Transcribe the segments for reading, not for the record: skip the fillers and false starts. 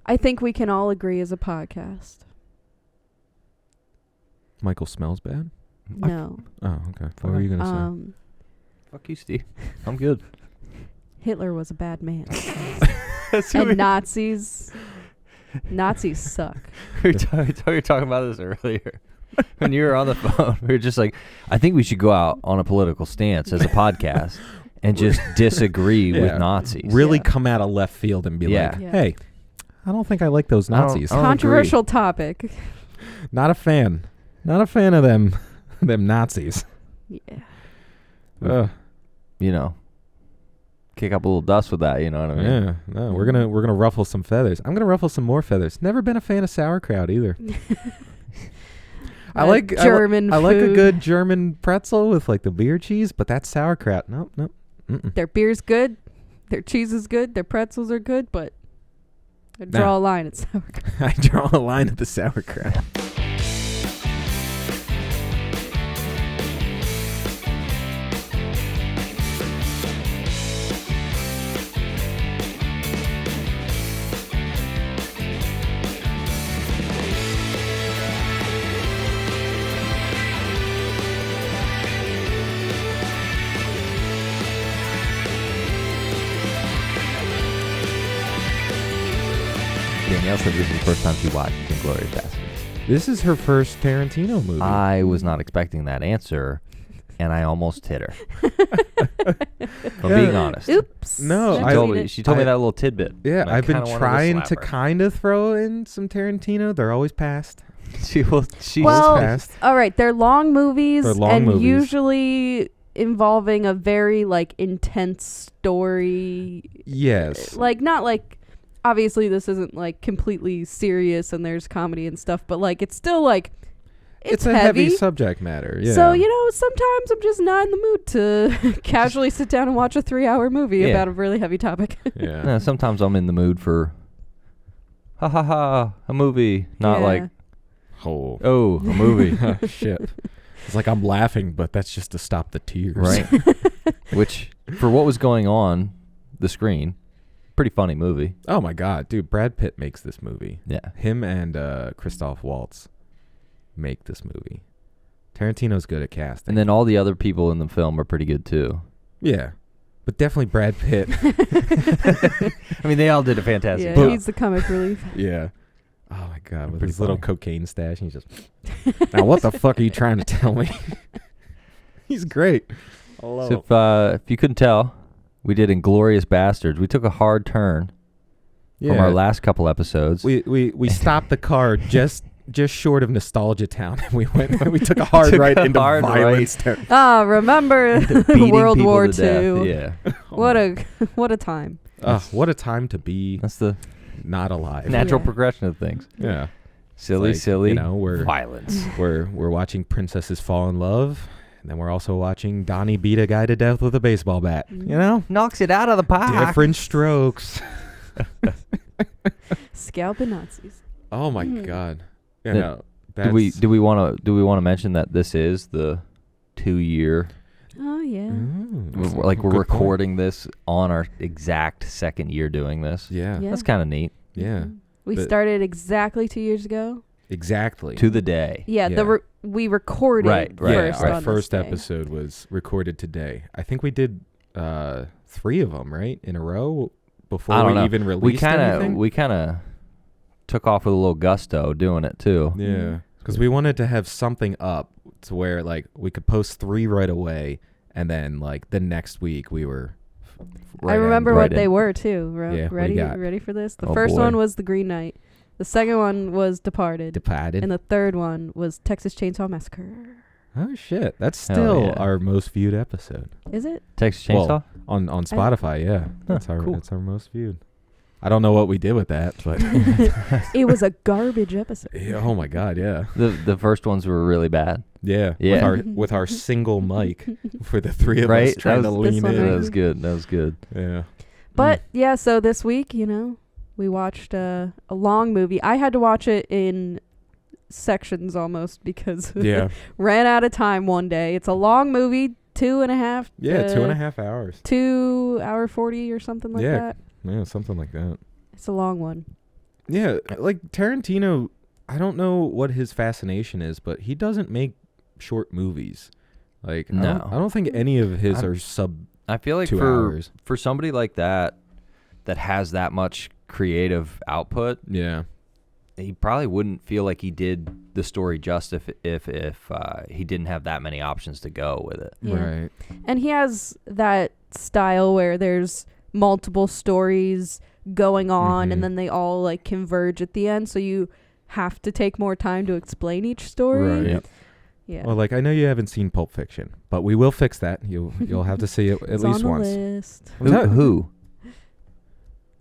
I think we can all agree as a podcast. Michael smells bad? No. Oh, okay. What were you going to say? Fuck you, Steve. I'm good. Hitler was a bad man. And Nazis suck. We were talking about this earlier. When you were on the phone, we were just like, I think we should go out on a political stance as a podcast and just disagree with Nazis. Really come out of left field and be like, hey, I don't think I like those Nazis. I don't Controversial agree. topic. Not a fan. Not a fan of them Nazis. Yeah. You know, kick up a little dust with that, you know what I mean? Yeah. No, we're gonna ruffle some feathers. I'm gonna ruffle some more feathers. Never been a fan of sauerkraut either. I like German I like a food. good German pretzel with like the beer cheese, but that's sauerkraut. Nope. Their beer's good. Their cheese is good. Their pretzels are good, but I draw a line at sauerkraut. I draw a line at the sauerkraut. Danielle said this is the first time she watched Inglorious Basterds. This is her first Tarantino movie. I was not expecting that answer, and I almost hit her. If I'm being honest. Oops. No, She told me that little tidbit. Yeah, I've been trying to slap her. kind of throw in some Tarantino. They're always passed. She's Well, passed. all right. They're long movies, They're long and movies. usually involving a very like intense story. Yes. Like not like obviously this isn't like completely serious and there's comedy and stuff, but like it's still like it's a heavy subject matter. Yeah. So, you know, sometimes I'm just not in the mood to casually sit down and watch a 3-hour movie about a really heavy topic. Yeah. Sometimes I'm in the mood for a movie, not like a movie. Oh, shit. It's like I'm laughing, but that's just to stop the tears. Right. Which, for what was going on the screen, pretty funny movie. Oh my God, dude! Brad Pitt makes this movie. Yeah. Him and Christoph Waltz make this movie. Tarantino's good at casting. And then all the other people in the film are pretty good too. Yeah, but definitely Brad Pitt. I mean, they all did a fantastic Yeah, job. he's the comic relief. Yeah. Oh my God, with Pretty his little funny. cocaine stash, and he's just. Now what the fuck are you trying to tell me? He's great. So if you couldn't tell, we did Inglorious Basterds. We took a hard turn from our last couple episodes. We stopped the car just short of Nostalgia Town. We took a hard right into violence. Remember Beating World people War to death. II. Yeah. What a time. What a time to be That's the not alive. natural Yeah. progression of things. Yeah. Silly, Like, silly. You know, we're violence. we're watching princesses fall in love, and then we're also watching Donnie beat a guy to death with a baseball bat. You know, Knocks it out of the park. different strokes. Scalping Nazis. Oh my God. Yeah, Then no, Do we want to mention that this is the 2-year? Oh, yeah. We're Good point. recording this on our exact second year doing this. Yeah. Yeah. That's kind of neat. Yeah. We But- started exactly 2 years ago. Exactly. To the day. Yeah, Yeah. we recorded Right. Yeah, first our on first this day. episode was recorded today. I think we did 3 of them, right, in a row I before don't we know. even released anything. We kind of took off with a little gusto doing it too. Yeah, because we wanted to have something up to where like we could post 3 right away, and then like the next week we were. I remember right what in. they were too. Yeah, what do you got? Ready for this? The Oh, first boy. one was The Green Knight. The second one was Departed. Departed. And the third one was Texas Chainsaw Massacre. Oh shit, that's Hell still yeah. our most viewed episode Is it? Texas Chainsaw. on Spotify. Yeah, that's our cool. that's our most viewed. I don't know what we did with that, but It was a garbage episode. yeah, oh my God, yeah, The first ones were really bad. yeah, Yeah. with our single mic for the 3 of us Right? trying That to was- lean This one in. right That was good. That was good. Yeah, But yeah, so this week, you know, we watched a long movie. I had to watch it in sections almost because yeah, ran out of time one day. It's a long movie, 2.5. yeah, 2.5 hours. 2 hour 40 or something like Yeah. that. Yeah, something like that. It's a long one. Yeah, like Tarantino, I don't know what his fascination is, but he doesn't make short movies. Like, No. I don't think any of his are sub I feel like 2 hours. for somebody like that has that much creative output, Yeah. he probably wouldn't feel like he did the story justice if he didn't have that many options to go with it. Yeah. Right. And he has that style where there's multiple stories going on, Mhm. and then they all like converge at the end. So you have to take more time to explain each story. Right. Yep. Yeah. Well, like, I know you haven't seen Pulp Fiction, but we will fix that. You'll have to see it at It's least on once. the list. Who?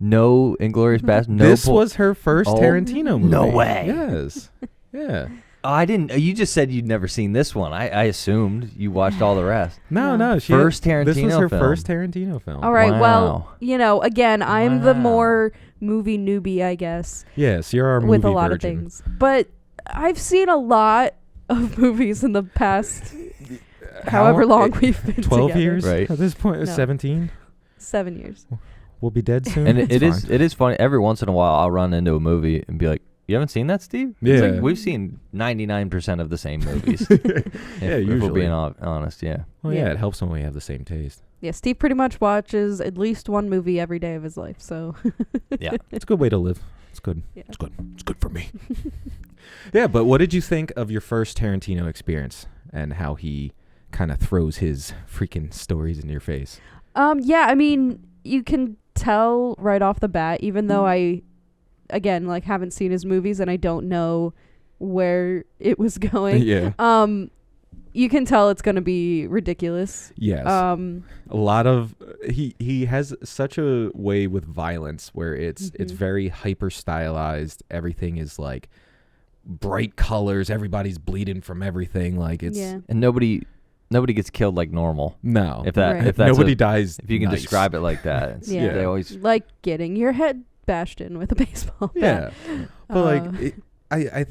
No Inglorious Basterds. No This was her first Oh, Tarantino movie. no way. Yes. Yeah. Oh, I didn't. You just said you'd never seen this one. I assumed you watched all the rest. No, No. no. She First Tarantino This was her film. first Tarantino film. All right. Well, Wow. you know, again, I'm the Wow. more movie newbie, I guess, Yes, you're our movie with a lot of virgin. things. But I've seen a lot of movies in the past, however long we've been 12 together. years? Right. At this point, No. 17? 7 years. We'll be dead soon. And It's it is fine. it is funny. Every once in a while, I'll run into a movie and be like, "You haven't seen that, Steve?" Yeah. It's like, we've seen 99% of the same movies. Yeah, if we're usually. being honest, yeah. Well, yeah, Yeah. it helps when we have the same taste. Yeah, Steve pretty much watches at least one movie every day of his life. So Yeah. It's a good way to live. It's good. Yeah. It's good. It's good for me. Yeah, but what did you think of your first Tarantino experience and how he kind of throws his freaking stories in your face? yeah, I mean, you can tell right off the bat, even though I, again, like haven't seen his movies and I don't know where it was going. Yeah. You can tell it's going to be ridiculous. Yes. Uh, A lot of he has such a way with violence where it's Mhm. very hyper stylized. Everything is like bright colors. Everybody's bleeding from everything. Like it's yeah. And nobody gets killed like normal. no. If that Right. if that's Nobody dies. if you can nice. describe it like that. It's, Yeah. They always Like getting your head bashed in with a baseball bat. Yeah. But like Uh,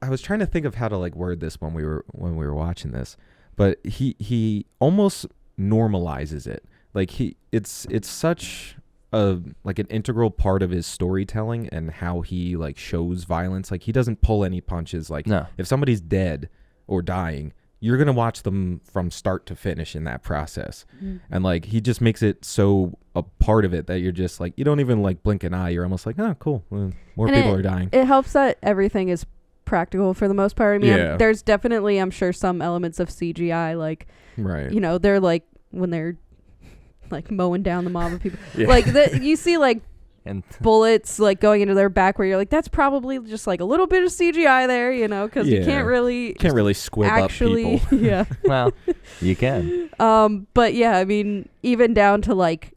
I was trying to think of how to like word this when we were watching this, but he almost normalizes it. Like it's such a like an integral part of his storytelling and how he like shows violence. Like he doesn't pull any punches. Like no. if somebody's dead or dying, you're going to watch them from start to finish in that process. mm. And like he just makes it so a part of it that you're just like, you don't even like blink an eye. You're almost like, oh, cool. Well, more And people are dying. It helps that everything is practical for the most part. I mean, Yeah. there's definitely, I'm sure, some elements of CGI, like, Right. you know, they're like when they're like mowing down the mob of people. Yeah. Like you see like And bullets like going into their back where you're like, that's probably just like a little bit of CGI there, you know, because you Yeah. can't really squib actually, up people. yeah. well, you can. But yeah, I mean, even down to like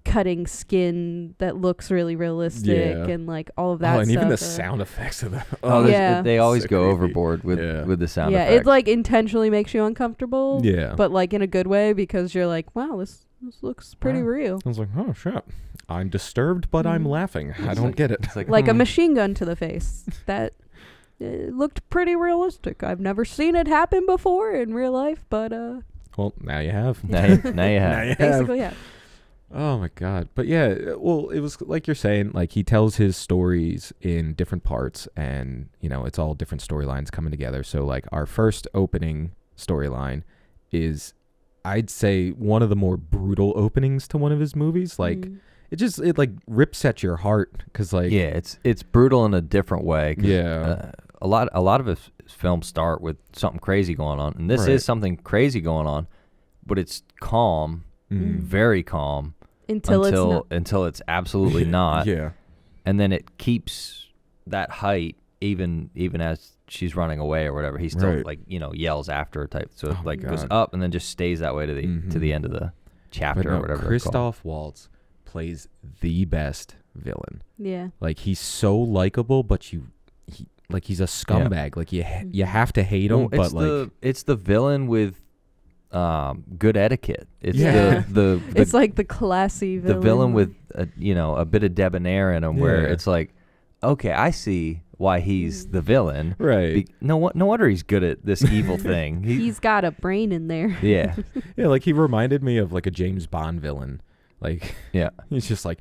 cutting skin that looks really realistic Yeah. and like all of that Oh, and stuff. even the sound effects of that. Oh, yeah. they always So go creepy. overboard with Yeah. the sound yeah, effects. it like intentionally makes you uncomfortable. Yeah. But like in a good way because you're like, wow, this looks pretty Wow. real. I was like, oh, shit. I'm disturbed, but I'm Mhm. laughing. I It's don't like- get it. It's like, Like a machine gun to the face. That looked pretty realistic. I've never seen it happen before in real life, but Well, now you have. now you have. Now you have. basically, yeah. Oh my god. But yeah, well, it was like you're saying, like he tells his stories in different parts and, you know, it's all different storylines coming together. So like our first opening storyline is, I'd say, one of the more brutal openings to one of his movies. Like Mm. it like rips at your heart cuz like yeah, it's brutal in a different way. 'Cause, Yeah. a lot of his films start with something crazy going on, and this Right. is something crazy going on, but it's calm, Mm. very calm Until it's not. until it's absolutely not. Yeah. And then it keeps that height even as she's running away or whatever. He still Right. like, you know, yells after her type. So Oh it like my goes God. up and then just stays that way to the Mhm. end of the But chapter no, or whatever. they're called. Christoph Waltz plays the best villain. Yeah. Like he's so likable, but he's a scumbag. Like you have to hate him, Well, but like it's the villain with good etiquette. It's Yeah. the It's like the classy the villain. villain with a bit of debonair in him, where Yeah. it's like, okay, I see why he's the villain. right. No wonder he's good at this evil thing. He's got a brain in there. Yeah, Yeah, like he reminded me of like a James Bond villain. Like yeah. he's just like,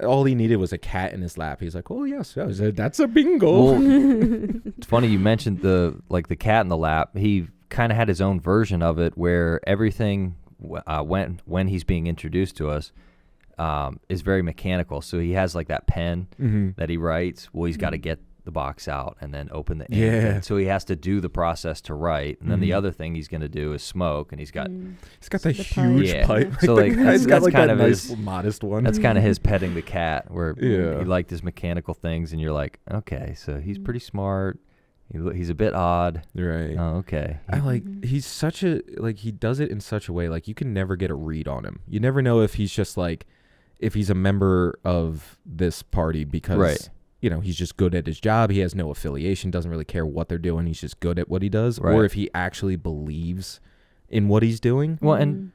all he needed was a cat in his lap. He's like, oh yes, that's a bingo. Well, it's funny you mentioned the cat in the lap. He kind of had his own version of it where everything when he's being introduced to us is very mechanical. So he has like that pen that he writes. Well, he's got to get the box out and then open the ink. And so he has to do the process to write. And then the other thing he's going to do is smoke. And he's got that huge pipe. So like that's got like kind that of nice his modest one. That's kind of his petting the cat, where he liked his mechanical things, and you're like, okay, so he's pretty smart. He's a bit odd. Right. Oh, okay. He's such a, he does it in such a way, you can never get a read on him. You never know if he's just if he's a member of this party because, he's just good at his job. He has no affiliation, doesn't really care what they're doing. He's just good at what he does. Right. Or if he actually believes in what he's doing. Well, and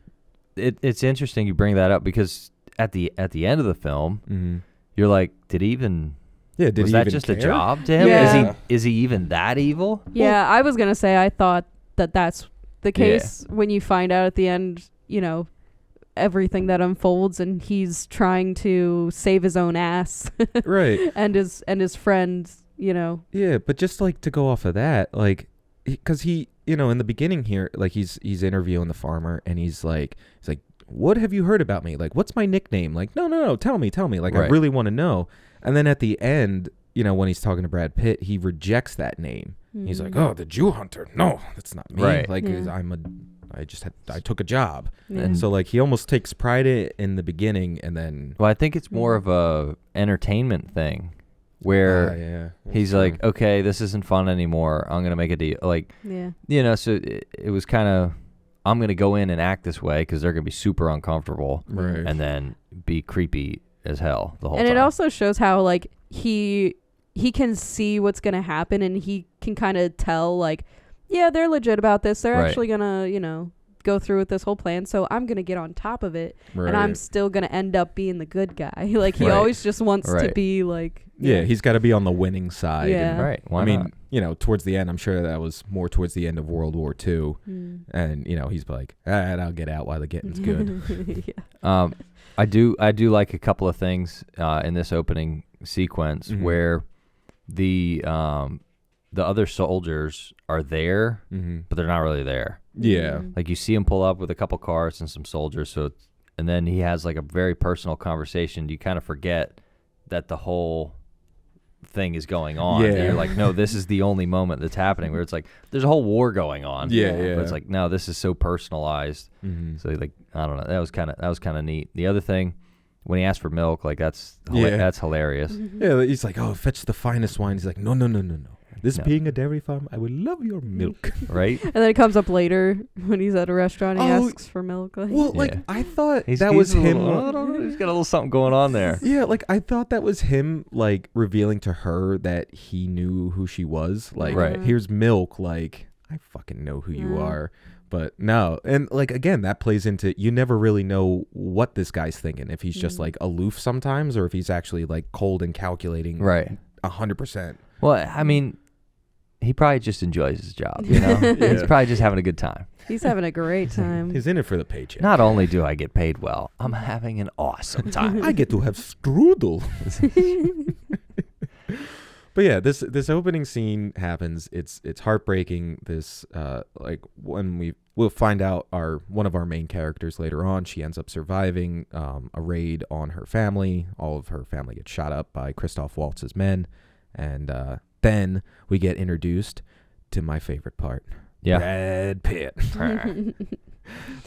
it's interesting you bring that up because at the end of the film, you're like, did he even... Yeah, was that just care? A job to him? Yeah. Is he even that evil? Yeah, I was gonna say I thought that's the case when you find out at the end, everything that unfolds, and he's trying to save his own ass, right? and his friends, Yeah, but just to go off of that, because he, in the beginning here, he's interviewing the farmer, and he's like, what have you heard about me? What's my nickname? No, tell me. I really want to know. And then at the end, when he's talking to Brad Pitt, he rejects that name. He's like, oh, the Jew hunter. No, that's not me. Right. I took a job. Yeah. And so he almost takes pride in the beginning, and then. Well, I think it's more of a entertainment thing where he's true. like, okay, this isn't fun anymore. I'm going to make a deal. So it was kind of, I'm going to go in and act this way because they're going to be super uncomfortable. Right. And then be creepy as hell the whole time. And it also shows how he can see what's gonna happen, and he can kind of tell they're legit about this. They're actually gonna go through with this whole plan. So I'm gonna get on top of it, and I'm still gonna end up being the good guy. He always just wants to be he's got to be on the winning side. Yeah. Right. Why not? Towards the end, I'm sure that was more towards the end of World War II, and he's like, all right, I'll get out while the getting's good. I do like a couple of things in this opening sequence where the other soldiers are there, but they're not really there. Yeah. You see him pull up with a couple cars and some soldiers, and then he has a very personal conversation. You kind of forget that the whole thing is going on. Yeah. And you're like, no, this is the only moment that's happening, where it's there's a whole war going on. Yeah. But it's no, this is so personalized. So I don't know. That was kind of neat. The other thing, when he asked for milk, that's hilarious. Yeah, he's like, oh, fetch the finest wine. He's like, no. This being a dairy farm, I would love your milk. Right? And then it comes up later when he's at a restaurant. He asks for milk. I thought that was him. He's got a little something going on there. Yeah, I thought that was him, revealing to her that he knew who she was. Here's milk. I fucking know who you are. But no, and again, that plays into, you never really know what this guy's thinking. If he's just aloof sometimes, or if he's actually cold and calculating. Right. 100%. Well, I mean, he probably just enjoys his job, He's probably just having a good time. He's having a great time. He's in it for the paycheck. Not only do I get paid well, I'm having an awesome time. I get to have strudel. But yeah, this opening scene happens. It's heartbreaking. This when we'll find out one of our main characters later on, she ends up surviving a raid on her family. All of her family gets shot up by Christoph Waltz's men, and then we get introduced to my favorite part. Yeah. Brad Pitt.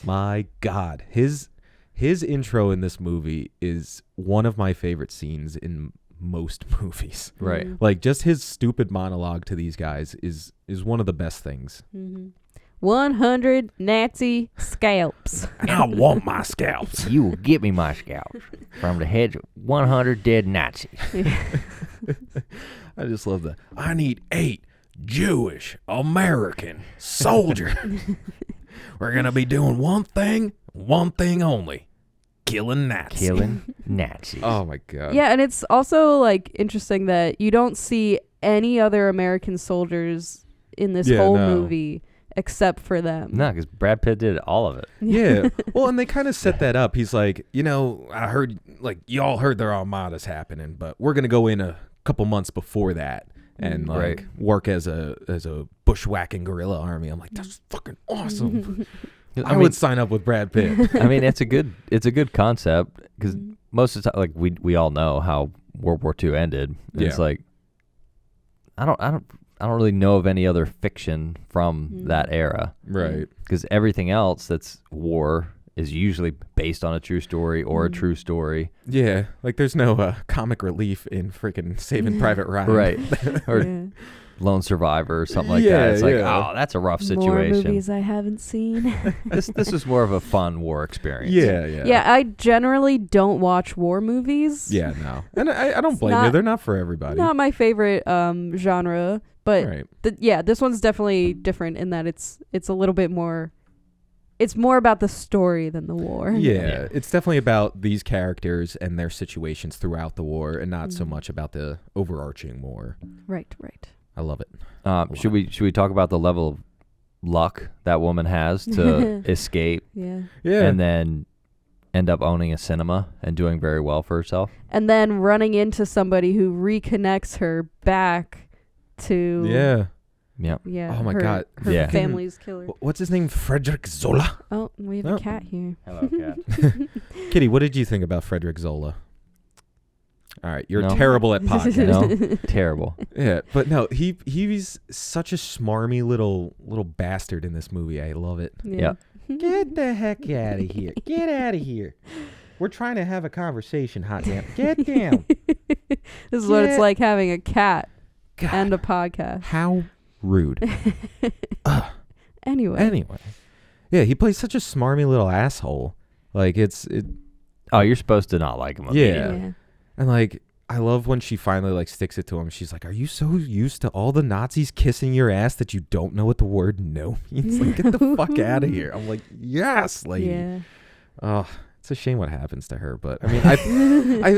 My God, his intro in this movie is one of my favorite scenes in most movies. Right. Just his stupid monologue to these guys is one of the best things. 100 Nazi scalps. And I want my scalps. You will get me my scalps from the heads of 100 dead Nazis. I just love that. I need 8 Jewish American soldiers. We're going to be doing one thing only. Killing Nazis. Oh my God. Yeah, and it's also interesting that you don't see any other American soldiers in this whole movie except for them. No, because Brad Pitt did all of it. Yeah. Well, and they kind of set that up. He's like, I heard, like, y'all heard their armada's happening, but we're going to go in a couple months before that and, like, work as a bushwhacking guerrilla army. I'm like, that's fucking awesome. I would sign up with Brad Pitt. I mean, it's a good concept because most of the time, like, we all know how World War II ended. And it's like, I don't really know of any other fiction from that era. Right. Because everything else that's war is usually based on a true story or a true story. Yeah. Like there's no comic relief in freaking Saving Private Ryan. Right. Or Lone Survivor or something like that. It's like, oh, that's a rough situation. More movies I haven't seen. This is more of a fun war experience. Yeah. Yeah, I generally don't watch war movies. Yeah, no. And I don't blame you. They're not for everybody. Not my favorite genre. But this one's definitely different in that it's a little bit more. It's more about the story than the war. Yeah, it's definitely about these characters and their situations throughout the war, and not so much about the overarching war. Right. I love it. Should we talk about the level of luck that woman has to escape? Yeah. And then end up owning a cinema and doing very well for herself. And then running into somebody who reconnects her back to Oh my God. Her family's killer. What's his name? Frederick Zola. Oh, we have a cat here. Hello, cat. Kitty, what did you think about Frederick Zola? All right, you're No. terrible at podcasts. No, terrible. Yeah, but no, he's such a smarmy little bastard in this movie. I love it. Yeah. Get the heck out of here. Get out of here. We're trying to have a conversation, hot damn. Get down. This is what it's like having a cat God, and a podcast. how rude. Anyway. Yeah, he plays such a smarmy little asshole. Like Oh, you're supposed to not like him. Yeah. And like I love when she finally like sticks it to him. She's like, "Are you so used to all the Nazis kissing your ass that you don't know what the word no means? Like, get the fuck out of here." I'm like, "Yes, lady." Yeah. Oh, it's a shame what happens to her, but I mean,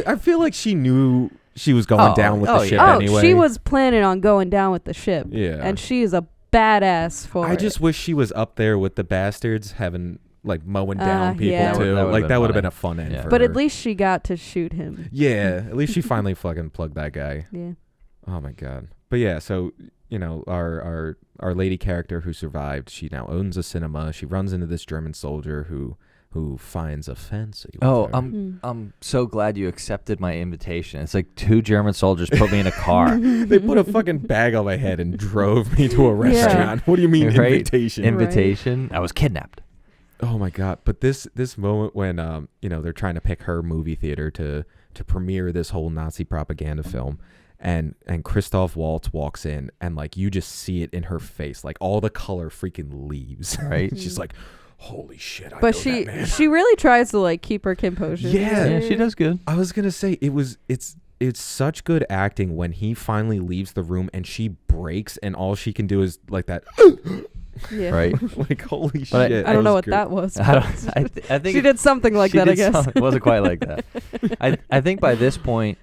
I feel like she knew she was going down with the ship anyway. She was planning on going down with the ship. Yeah. And she is a badass for it. I just wish she was up there with the bastards having like mowing down people too. That would have been a fun end for But her. at least she got to shoot him. Yeah, at least she finally fucking plugged that guy. Yeah. Oh my God. But yeah, so our lady character who survived, she now owns a cinema. She runs into this German soldier who finds a fancy with her. I'm so glad you accepted my invitation. It's like 2 German soldiers put me in a car. They put a fucking bag on my head and drove me to a restaurant. What do you mean invitation? Invitation? Right. I was kidnapped. Oh my God. But this moment when they're trying to pick her movie theater to premiere this whole Nazi propaganda film, and Christoph Waltz walks in, and like you just see it in her face, like all the color freaking leaves. Right? She's like, holy shit. But she really tries to like keep her composure. Yeah, she does good. I was gonna say it's such good acting when he finally leaves the room and she breaks and all she can do is like that. Yeah. Right. Like holy shit. I don't know what that was. I think she did something like that. I guess it wasn't quite like that. I think by this point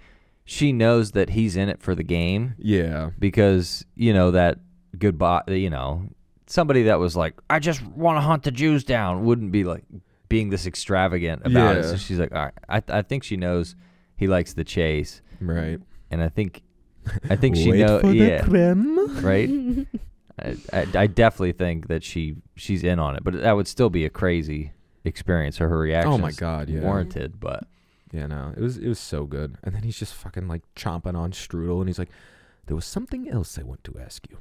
she knows that he's in it for the game. Yeah. Because that goodbye. Somebody that was like, I just want to hunt the Jews down, wouldn't be like being this extravagant about it. So she's like, all right. I think she knows he likes the chase. Right. And I think she knows. Yeah. Right. I definitely think that she's in on it, but that would still be a crazy experience. Her reaction. Oh my God. Yeah. Warranted, but yeah, no, it was so good. And then he's just fucking like chomping on strudel, and he's like, there was something else I want to ask you.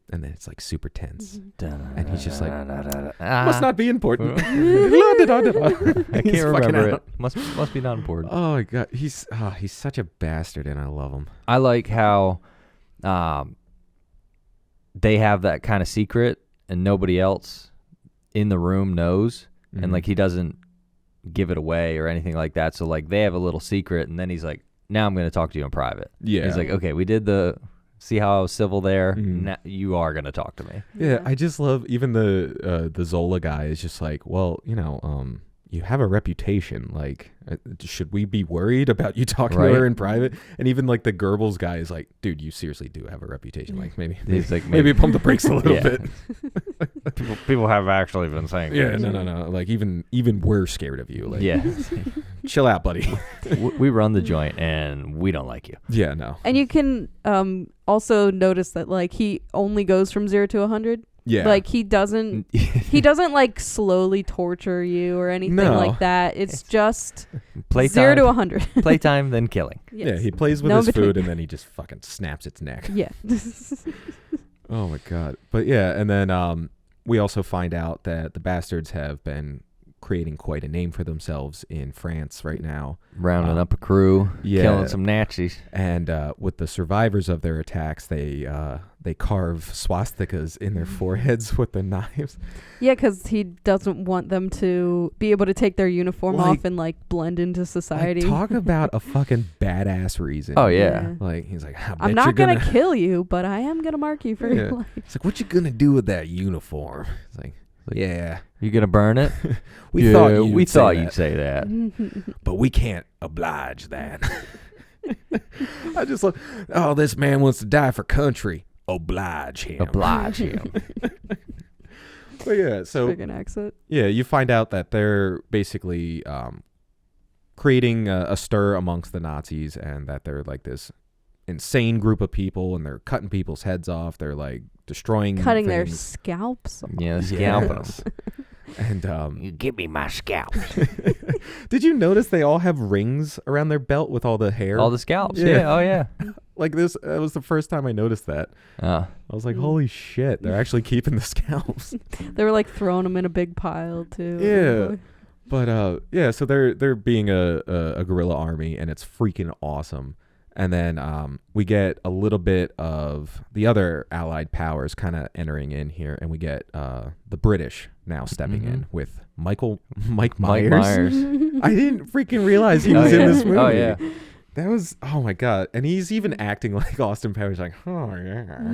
And then it's like super tense. And he's just like, must not be important. I can't remember it. Must be not important. Oh my God. He's such a bastard, and I love him. I like how they have that kind of secret and nobody else in the room knows. Mm-hmm. And like he doesn't give it away or anything like that. So like they have a little secret, and then he's like, now I'm going to talk to you in private. Yeah. He's like, okay, we did see how I was civil there. Now you are going to talk to me. Yeah, I just love even the Zola guy is just like, well, you have a reputation. Like, should we be worried about you talking to her in private? And even like the Goebbels guy is like, dude, you seriously do have a reputation. Like maybe pump the brakes a little bit. people have actually been saying. Yeah, no. Like even we're scared of you. Like, chill out, buddy. We run the joint and we don't like you. Yeah, no. And you can also notice that like he only goes from 0 to 100. Yeah. Like he doesn't like slowly torture you or anything like that. It's just playtime, 0 to 100. Playtime, then killing. Yes. Yeah, he plays with his food and then he just fucking snaps its neck. Yeah. Oh my God. But yeah, and then we also find out that the Bastards have been creating quite a name for themselves in France right now. Rounding up a crew, killing some Nazis. And with the survivors of their attacks, they carve swastikas in their foreheads with the knives. Yeah, because he doesn't want them to be able to take their uniform off and like blend into society. Talk about a fucking badass reason. Oh yeah. Like he's like, I'm not gonna kill you, but I am gonna mark you for your life. It's like, what you gonna do with that uniform? It's like, yeah. You gonna burn it? we thought you'd say that. But we can't oblige that. I just love, this man wants to die for country. Oblige him. Oblige him. But yeah, so friggin' accent. Yeah, you find out that they're basically creating a stir amongst the Nazis, and that they're like this insane group of people, and they're cutting people's heads off. They're like destroying, cutting their scalps off. Yeah, scalping them. And you give me my scalp. Did you notice they all have rings around their belt with all the hair? All the scalps. Yeah. Oh yeah. Like this, that was the first time I noticed that. I was like, holy shit, they're actually keeping the scalps. They were like throwing them in a big pile too. Yeah. But yeah, so they're being a guerrilla army, and it's freaking awesome. And then we get a little bit of the other allied powers kind of entering in here, and we get the British now stepping in with Mike Myers. I didn't freaking realize he was in this movie. Oh yeah. That was, oh my God. And he's even acting like Austin Powers, like, oh yeah.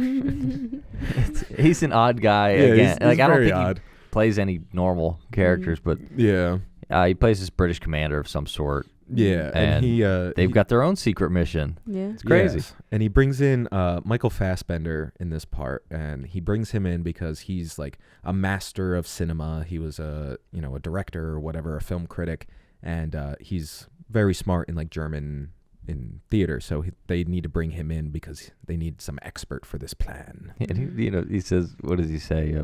He's an odd guy again. He's I don't very think odd. he plays any normal characters, but yeah, he plays this British commander of some sort. Yeah, and they've got their own secret mission. Yeah, it's crazy. Yes. And he brings in Michael Fassbender in this part, and he brings him in because he's like a master of cinema. He was a director or whatever, a film critic, and he's very smart in like German in theater. So they need to bring him in because they need some expert for this plan. And he says, what does he say?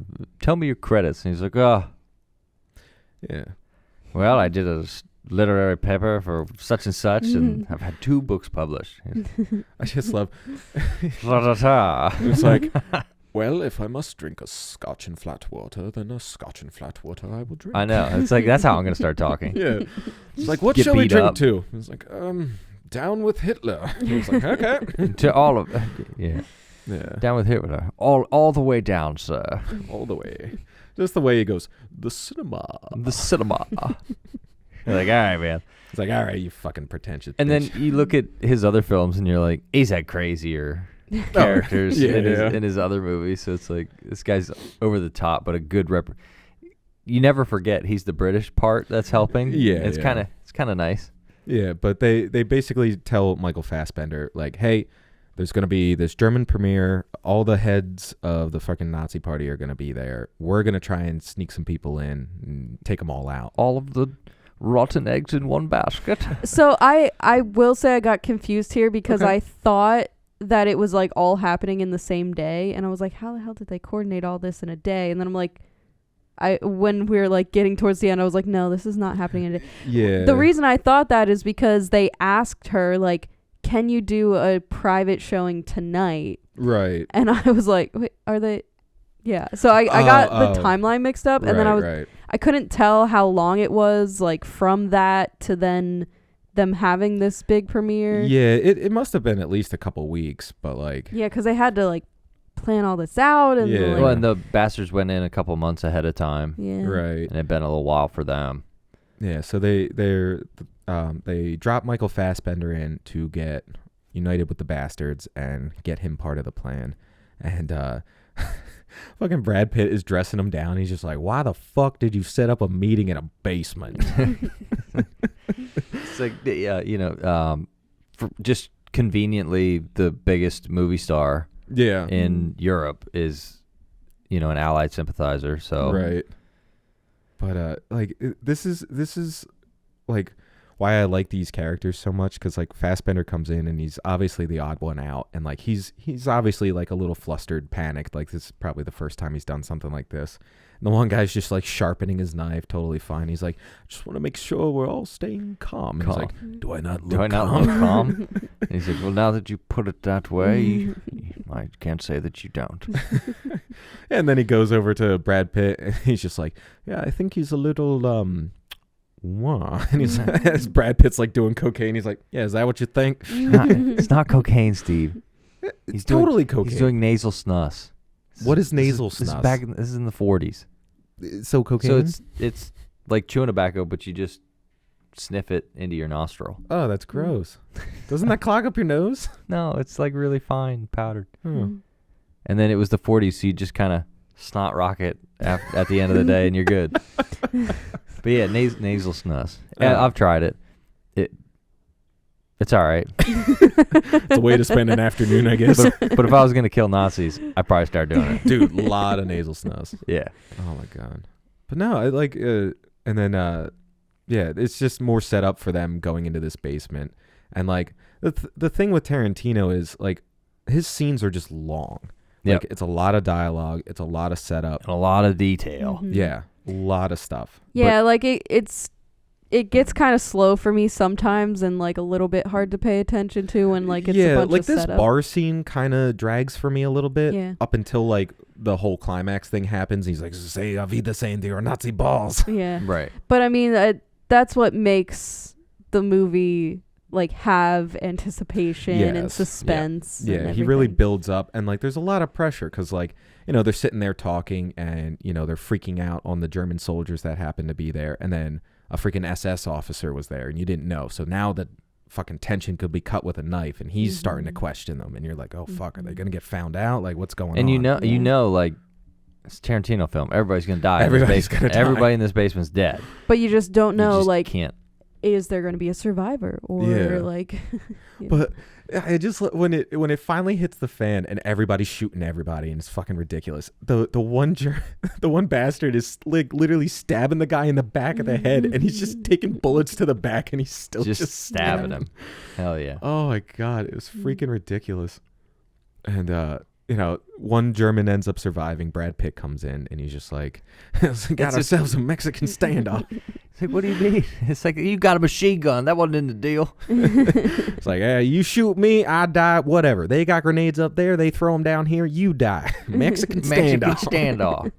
Tell me your credits. And he's like, oh, yeah. Well, I did a literary paper for such and such, and I've had 2 books published. I just love It's like, well, if I must drink a scotch and flat water, then a scotch and flat water I will drink. I know. It's like, that's how I'm going to start talking. Yeah. It's like, what shall we drink to? It's like, down with Hitler. It's like, okay. To all of yeah. Down with Hitler. All the way down, sir. All the way. Just the way he goes, the cinema. The cinema. You're like, all right, man. It's like, all right, you fucking pretentious and bitch. then you look at his other films and you're like, he's had crazier characters in his other movies. So it's like, this guy's over the top, but a good you never forget he's the British part that's helping. Yeah. It's kind of nice. Yeah, but they basically tell Michael Fassbender, like, hey, there's going to be this German premiere. All the heads of the fucking Nazi party are going to be there. We're going to try and sneak some people in and take them all out. All of the rotten eggs in one basket. So I will say I got confused here because I thought that it was like all happening in the same day. And I was like, how the hell did they coordinate all this in a day? And then I'm like, when we were like getting towards the end, I was like, no, this is not happening in a day. Yeah. The reason I thought that is because they asked her, like, can you do a private showing tonight? Right. And I was like, wait, are they? Yeah. So I got the timeline mixed up, and then I couldn't tell how long it was, like, from that to then them having this big premiere. Yeah, it must have been at least a couple weeks, but like. Yeah, because they had to like plan all this out, and well, and the Bastards went in a couple months ahead of time. Yeah. Right. And it'd been a little while for them. Yeah, so they drop Michael Fassbender in to get united with the Bastards and get him part of the plan. And fucking Brad Pitt is dressing him down. He's just like, why the fuck did you set up a meeting in a basement? It's like, for just conveniently, the biggest movie star in Europe is, an Allied sympathizer. So right. But this is like why I like these characters so much, because like Fassbender comes in and he's obviously the odd one out, and like he's obviously like a little flustered, panicked, like this is probably the first time he's done something like this. And the one guy's just like sharpening his knife, totally fine. He's like, just want to make sure we're all staying calm. And he's like, do I not look calm? And he's like, well, now that you put it that way, I can't say that you don't. And then he goes over to Brad Pitt and he's just like, yeah, I think he's a little wow. And he's as Brad Pitt's like doing cocaine, he's like, yeah, is that what you think? It's not cocaine, Steve. He's totally cocaine. He's doing nasal snus. What is nasal snus? This is in the 40s. So cocaine? So it's like chewing tobacco, but you just sniff it into your nostril. Oh, that's gross. Doesn't that clog up your nose? No, it's like really fine powdered. Oh. And then it was the 40s, so you just kind of snot rocket at the end of the day, and you're good. But yeah, nasal snus. I've tried it. It's all right. It's a way to spend an afternoon, I guess. But if I was going to kill Nazis, I'd probably start doing it. Dude, a lot of nasal snus. Yeah. Oh, my God. But no, I like, and then, it's just more set up for them going into this basement. And, like, the thing with Tarantino is, like, his scenes are just long. Like, it's a lot of dialogue. It's a lot of setup. And a lot of detail. Mm-hmm. Yeah. A lot of stuff. Yeah, like, it gets kind of slow for me sometimes, and like a little bit hard to pay attention to, and like it's a bunch like of this setup. bar scene kind of drags for me a little bit. Yeah. Up until like the whole climax thing happens. He's like, "Say Avida saying they are Nazi balls." Yeah. Right. But I mean, that's what makes the movie like have anticipation and suspense. Yeah, and he really everything. builds up, and like there's a lot of pressure because like they're sitting there talking, and they're freaking out on the German soldiers that happen to be there, and then a freaking SS officer was there and you didn't know. So now the fucking tension could be cut with a knife, and he's starting to question them, and you're like, oh fuck, are they gonna get found out? Like, what's going on? And like it's a Tarantino film. Everybody's gonna die. Everybody's gonna die. Everybody in this basement's dead. But you just don't know, like, can't. Is there going to be a survivor or like? But I just when it finally hits the fan and everybody's shooting everybody and it's fucking ridiculous. The one bastard is like literally stabbing the guy in the back of the head, and he's just taking bullets to the back, and he's still just stabbing him. Hell yeah! Oh my God, it was freaking ridiculous. And one German ends up surviving. Brad Pitt comes in, and he's just like, got ourselves a Mexican standoff. It's like, what do you mean? It's like, you got a machine gun. That wasn't in the deal. It's like, you shoot me, I die, whatever. They got grenades up there. They throw them down here. You die. Mexican standoff.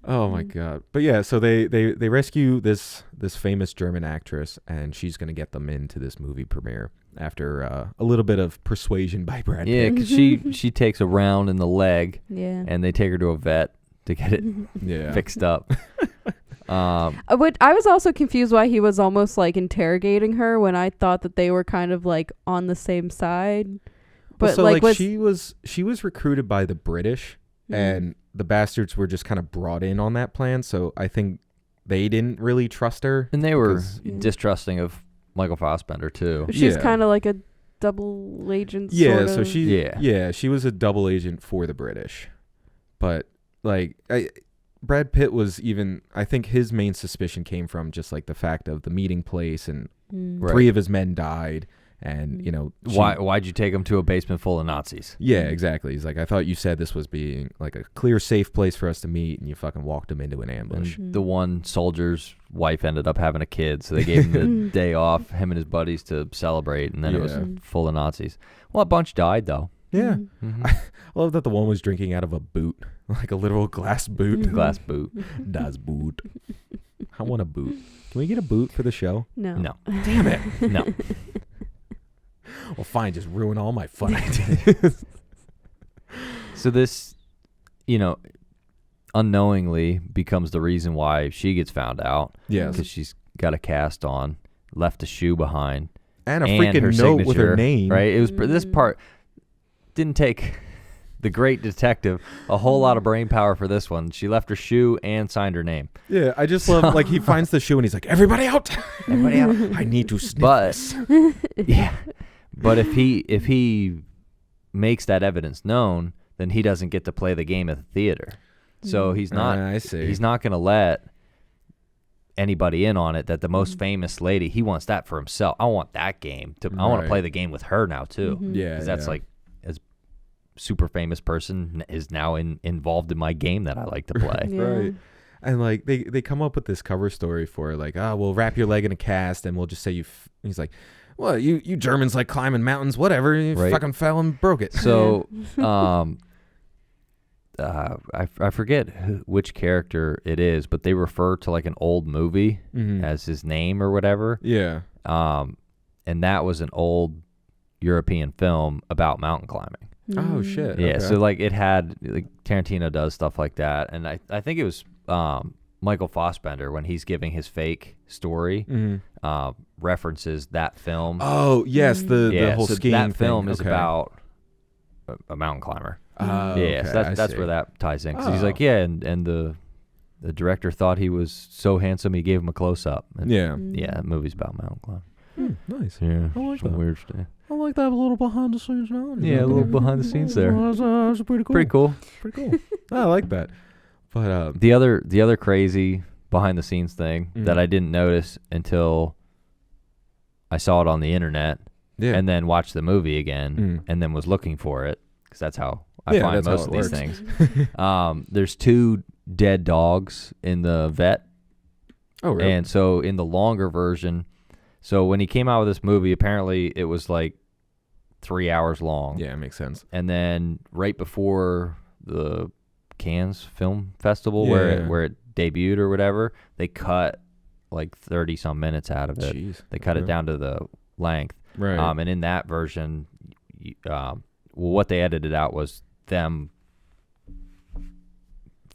Oh, my God. But yeah, so they rescue this famous German actress, and she's going to get them into this movie premiere after a little bit of persuasion by Brad Pitt. Yeah, because she takes a round in the leg, and they take her to a vet to get it fixed up. I was also confused why he was almost like interrogating her when I thought that they were kind of like on the same side. But she was recruited by the British, and the Bastards were just kind of brought in on that plan. So I think they didn't really trust her, and they were distrusting of Michael Fassbender too. She's kind of like a double agent. Yeah, sort of. so she was a double agent for the British, but like Brad Pitt was I think his main suspicion came from just like the fact of the meeting place, and 3 of his men died, and why'd you take him to a basement full of Nazis? Yeah, exactly. He's like, I thought you said this was being like a clear, safe place for us to meet, and you fucking walked him into an ambush. The one soldier's wife ended up having a kid, so they gave him the day off, him and his buddies, to celebrate, and then it was full of Nazis. Well, a bunch died though. Yeah. I love that the one was drinking out of a boot, like a literal glass boot. Glass boot. Das Boot. I want a boot. Can we get a boot for the show? No. Damn it. No. Well, fine. Just ruin all my fun ideas. So this, unknowingly becomes the reason why she gets found out. Yes. Because she's got a cast on, left a shoe behind. And a freaking her note signature, with her name. Right? It was this part didn't take the great detective, a whole lot of brain power for this one. She left her shoe and signed her name. Yeah, I just love, like, he finds the shoe and he's like, everybody out. Everybody out. I need to sniff this. Yeah. But if he makes that evidence known, then he doesn't get to play the game at the theater. So he's not I see. He's not going to let anybody in on it that the most famous lady, he wants that for himself. I want that game. I want to play the game with her now too. Yeah. Because that's like a super famous person is now involved in my game that I like to play. Right. And like they come up with this cover story for like, oh, we'll wrap your leg in a cast and we'll just say he's like, well, you Germans like climbing mountains, whatever. You fucking fell and broke it. So, I forget which character it is, but they refer to like an old movie as his name or whatever. Yeah. And that was an old European film about mountain climbing. Oh shit. Yeah. Okay. So like it had like Tarantino does stuff like that, and I think it was Michael Fassbender when he's giving his fake story references that film. Oh yes, the whole so skiing that film thing. is about a mountain climber. Okay, So that's where that ties in. 'Cause he's like, and the director thought he was so handsome he gave him a close up. Yeah. Yeah, that movie's about mountain climbing. Nice. Yeah, I like some that. weird stuff. I like that little behind the scenes now. Yeah, a little behind the scenes there. That's pretty cool. Pretty cool. Pretty cool. I like that. But The other crazy behind the scenes thing that I didn't notice until I saw it on the internet and then watched the movie again and then was looking for it because that's how I find most of these things. There's 2 dead dogs in the vet. Oh, really? And so in the longer version, so when he came out with this movie, apparently it was like 3 hours long. Yeah, it makes sense. And then right before the Cannes Film Festival where it debuted or whatever, they cut like 30 some minutes out of it. Jeez. They cut it down to the length. Right. And in that version, what they edited out was them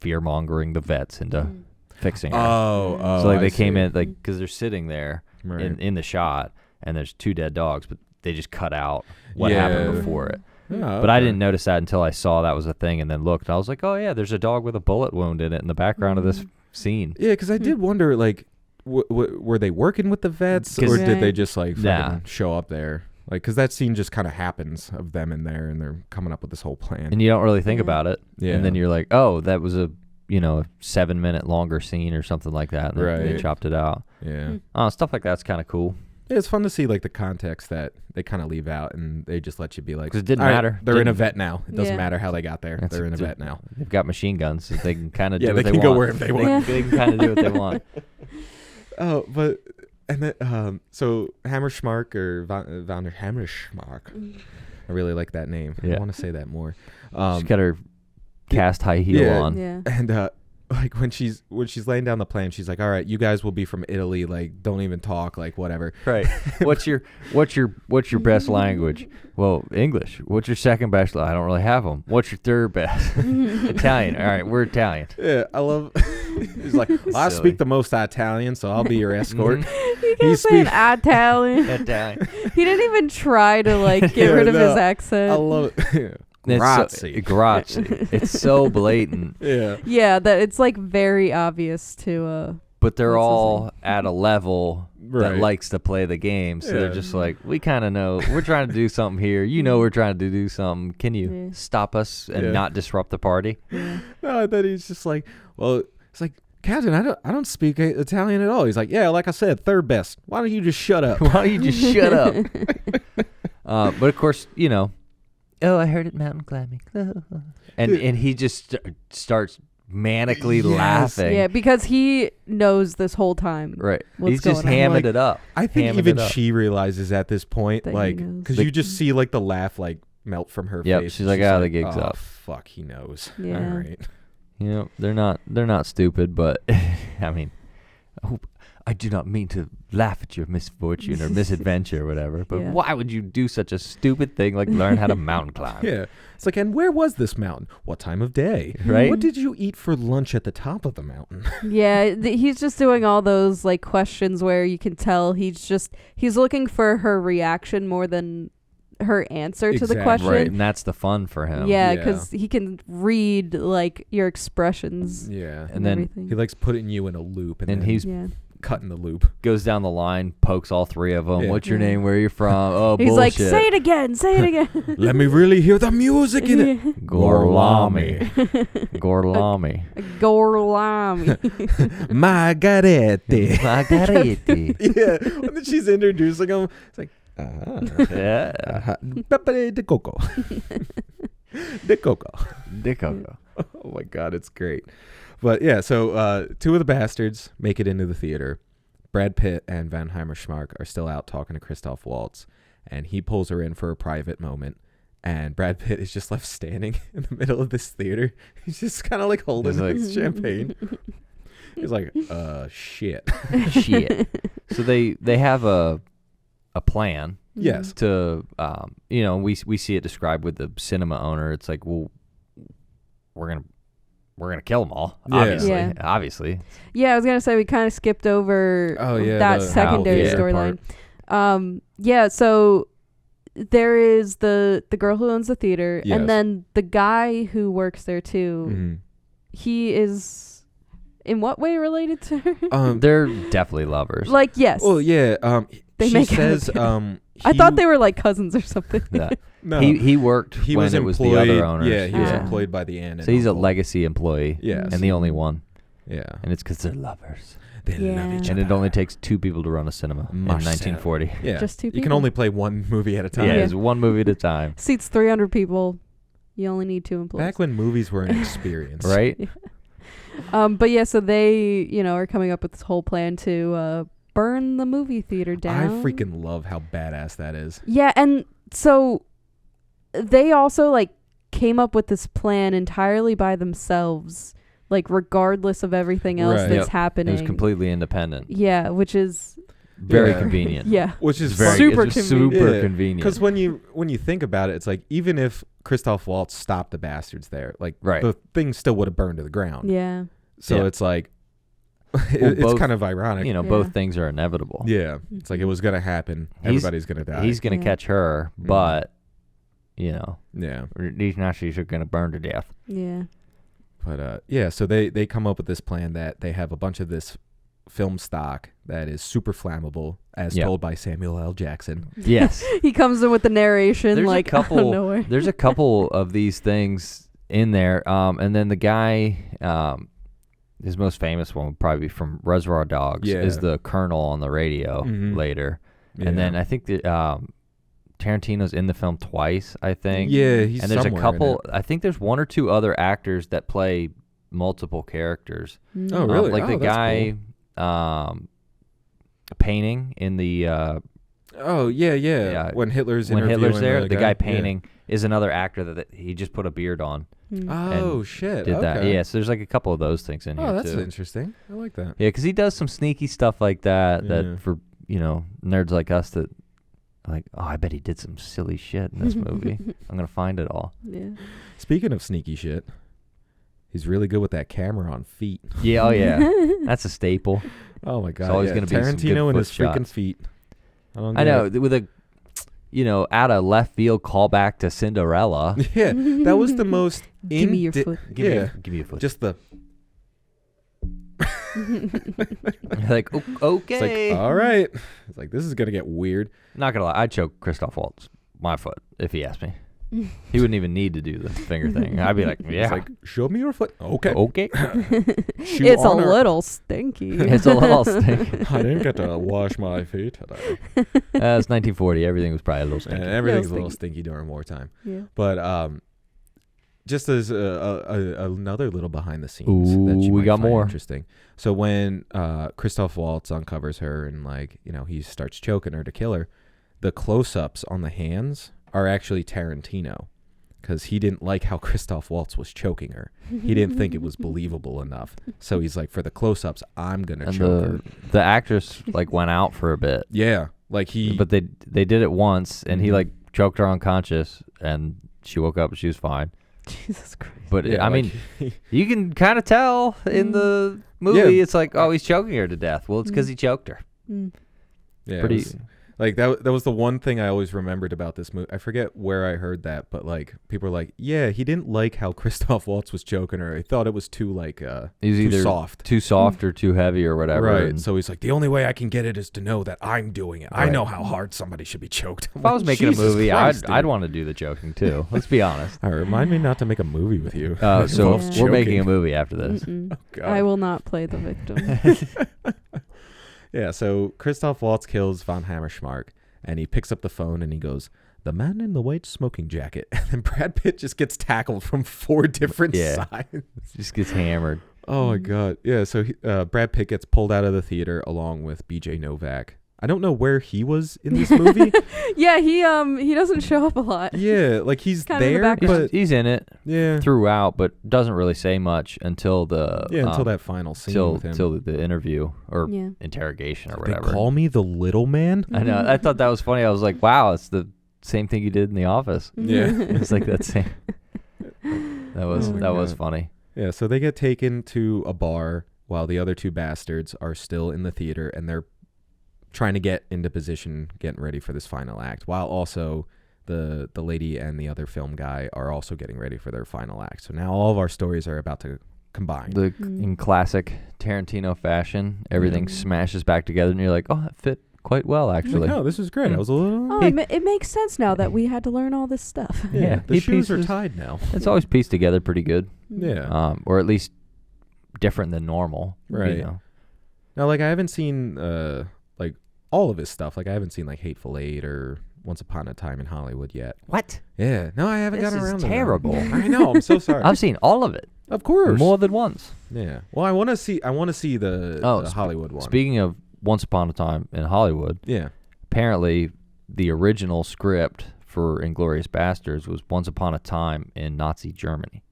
fear mongering the vets into fixing her. Oh, so like I they came see. in like because they're sitting there in the shot and there's 2 dead dogs, but they just cut out what happened before it. Yeah, But I didn't notice that until I saw that was a thing and then looked. And I was like, oh yeah, there's a dog with a bullet wound in it in the background of this scene. Yeah, because I did wonder, like, were they working with the vets or did they just like fucking show up there? Like, because that scene just kind of happens of them in there and they're coming up with this whole plan. And you don't really think about it. Yeah. And then you're like, oh, that was a 7-minute longer scene or something like that. And they chopped it out. Yeah. Stuff like that's kind of cool. Yeah, it's fun to see like the context that they kind of leave out and they just let you be like, because it didn't "All right, matter. They're in a vet now. It doesn't matter how they got there. They're in a vet now. They've got machine guns. So they can kind of Yeah, do what they they can go want. wherever they want. They can kind of do what they want. Oh, but and then so Hammerschmark or Van Hammerschmark. I really like that name. Yeah. I want to say that more. She's got her cast high heel on. Yeah. And like when she's laying down the plan, she's like, "All right, you guys will be from Italy. Like, don't even talk. Like, whatever." Right. What's your best language? Well, English. What's your second best? I don't really have them. What's your third best? Italian. All right, we're Italian. Yeah, I love. He's like, well, I speak the most Italian, so I'll be your escort. He kept saying Italian. Italian. He didn't even try to like get rid of his accent. I love it. Grazie. Grazie. It's so blatant. Yeah. Yeah, that it's like very obvious to But they're What's his all at a level that likes to play the game. So they're just like, we kind of know we're trying to do something here. You know we're trying to do something. Can you stop us and not disrupt the party? No, then he's just like, well, it's like, Captain, I don't speak Italian at all. He's like, yeah, like I said, third best. Why don't you just shut up? Why don't you just shut up? But of course, oh, I heard it mountain climbing. And he just starts manically laughing. Yeah, because he knows this whole time. Right. What's He's just going on. hamming it up. I think hamming even it up. she realizes at this point, That he like, knows. because you just see like the laugh like melt from her Yep, face. she's like, the gig's oh, up. Fuck, he knows. Yeah. All right. They're not stupid, but I mean, I do not mean to laugh at your misfortune or misadventure or whatever, but why would you do such a stupid thing like learn how to mountain climb? Yeah. It's like, and where was this mountain? What time of day? Right? What did you eat for lunch at the top of the mountain? Yeah, he's just doing all those like questions where you can tell he's looking for her reaction more than her answer to the Exactly. question. Right, and that's the fun for him. Yeah, Yeah. because he can read like your expressions Yeah. and And then everything. He likes putting you in a loop and And then he's yeah. cutting the loop. goes down the line, pokes all three of them. Yeah. What's your Yeah. name? Where are you from? Oh, He's bullshit. like, say it again, say it again. Let me really hear the music in it. Gorlami. Gorlami. Gorlami. Margarete. Margariti. Yeah. When she's introducing him, it's like, Yeah. Pepe de Coco. De Coco. Dicoco. Oh my God, it's great. But yeah, so two of the bastards make it into the theater. Brad Pitt and Van Schmark are still out talking to Christoph Waltz, and he pulls her in for a private moment. And Brad Pitt is just left standing in the middle of this theater. He's just kind of like holding He's like- his champagne. He's like, shit. Shit. So they have a plan Yes. to we see it described with the cinema owner. It's like, well, we're gonna kill them all. Yeah. Obviously. Yeah, I was gonna say we kind of skipped over that the secondary theater storyline. Yeah, so there is the girl who owns the theater, Yes. and then the guy who works there too. Mhm. He is in what way related to her? They're definitely lovers. Like, yes. Oh yeah. They She make out says. together. I thought they were like cousins or something. Yeah. No. He worked He when was it was employed. the other owners. Yeah, he was Ah. employed by the aunt. So he's a legacy employee. Yes. And the only one. Yeah. And it's because they're lovers. They Yeah. love each And other. it only takes two people to run a cinema in Marcel. 1940. Yeah. Just two You can people. only play one movie at a time. Yeah, it's one movie at a time. Seats 300 people. You only need 2 employees. Back when movies were an experience. Right? But yeah, so they, are coming up with this whole plan to burn the movie theater I down. freaking love how badass that is. Yeah, and so they also came up with this plan entirely by themselves, regardless of everything else Right. that's Yep. happening. It was completely independent. Yeah, which is Very Yeah. convenient. yeah. Which is It's very Super it's just convenient. super Yeah. convenient. Because when you think about it, it's like even if Christoph Waltz stopped the bastards there, Right. the thing still would have burned to the ground. Yeah. So Yeah. it's like Well, it's both- kind of ironic. Yeah. both things are inevitable. Yeah. It's like it was gonna happen. He's- Everybody's gonna die. He's going to Yeah. catch her, Mhm. but, yeah. these Nazis are going to burn to death. Yeah. But yeah, so they come up with this plan that they have a bunch of this film stock that is super flammable, as Yeah. told by Samuel L. Jackson. Yes. He comes in with the narration There's a out of couple- nowhere. There's a couple of these things in there. And then the guy, his most famous one would probably be from Reservoir Dogs, Yeah. is the colonel on the radio Mhm. later. Yeah. And then I think that Tarantino's in the film twice, I think. yeah, he's And there's a somewhere in couple, it. I think there's one or two other actors that play multiple characters. Oh, really? Like Oh, the that's guy painting in the Oh yeah. Yeah. When Hitler's when interviewing Hitler's there, the guy Yeah. painting is another actor that he just put a beard on. Oh and shit! Did that? okay. Yeah, so there's like a couple of those things in here Oh, that's too. interesting. I like that. Yeah, because he does some sneaky stuff like that. Yeah. That for nerds like us that like, oh, I bet he did some silly shit in this movie. I'm gonna find it all. Yeah. Speaking of sneaky shit, he's really good with that camera on feet. Yeah, oh yeah, that's a staple. Oh my god! always yeah. gonna be some good Tarantino and foot his freaking shots. feet. I get know it. with a out of left field callback to Cinderella. Yeah, that was the most. Give me your foot. Give me, Yeah, give me a foot. just the. like It's okay. like all right. It's like this is gonna get weird. Not gonna lie, I'd choke Christoph Waltz my foot if he asked me. He wouldn't even need to do the finger thing. I'd be like, yeah, It's like show me your foot. Okay. okay. Shoe It's a on or- little stinky. It's a little stink. I didn't get to wash my feet today. It's 1940. Everything was probably a little And stinky. everything's a little stinky. stinky during wartime. Yeah. But just as another little behind the scenes that Ooh, you we might got find more. interesting. So when Christoph Waltz uncovers her and he starts choking her to kill her, the close-ups on the hands are actually Tarantino, because he didn't like how Christoph Waltz was choking her. He didn't think it was believable enough. So he's like, for the close-ups, I'm gonna And choke her. the actress went out for a bit, Yeah, like he. but they did it once, and he Mhm. choked her unconscious, and she woke up and she was fine. Jesus Christ. But yeah, I like, mean, you can kind of tell in the movie. Yeah. It's like, oh, he's choking her to death. Well, it's because he choked her. Mm. yeah, pretty- it was Like that was the one thing I always remembered about this movie. I forget where I heard that, but like people were like, yeah, he didn't like how Christoph Waltz was choking her. He thought it was too like he was too either soft. Too soft or too heavy or whatever. Right. And So he's like, the only way I can get it is to know that I'm doing it. I Right. know how hard somebody should be choked. if I was making a Jesus movie, Christ, I'd dude. want to do the joking too. Let's be honest. All right, remind me not to make a movie with you. So Involves we're making a choking. movie after this. Mm-mm. Oh, God. I will not play the victim. Yeah, so Christoph Waltz kills von Hammerschmark, and he picks up the phone and he goes, "The man in the white smoking jacket." And then Brad Pitt just gets tackled from 4 different sides. Just gets hammered. Oh, my God. Yeah, so Brad Pitt gets pulled out of the theater along with BJ Novak. I don't know where he was in this movie. Yeah, he doesn't show up a lot. Yeah, like he's Kind of in the there, background. but He's in it yeah. throughout, but doesn't really say much until the Until that final scene till with him. till the interview or Yeah. interrogation or They whatever. call me the little man? I know. I thought that was funny. I was like, wow, it's the same thing you did in The Office. Yeah. It's like that same. That was Oh my that was God. funny. Yeah, so they get taken to a bar while the other 2 bastards are still in the theater, and they're trying to get into position, getting ready for this final act, while also the lady and the other film guy are also getting ready for their final act. So now all of our stories are about to combine. In classic Tarantino fashion, everything Yeah. smashes back together, and you're like, oh, that fit quite well, actually. Like, oh, this is great. I was a little... Oh, it makes sense now that we had to learn all this stuff. yeah, the he shoes are pieces- tied now. It's always pieced together pretty good, Yeah. or at least different than normal. Right. You know? Now, like, I haven't seen, like, all of his stuff. Like, I haven't seen, like, Hateful Eight or Once Upon a Time in Hollywood yet. What? Yeah. No, I haven't This gotten is around to them. terrible. I know. I'm so sorry. I've seen all of it, Of course. more than once. Yeah. Well, I want to see the Hollywood one. Speaking of Once Upon a Time in Hollywood, Yeah. apparently the original script for Inglorious Basterds was Once Upon a Time in Nazi Germany.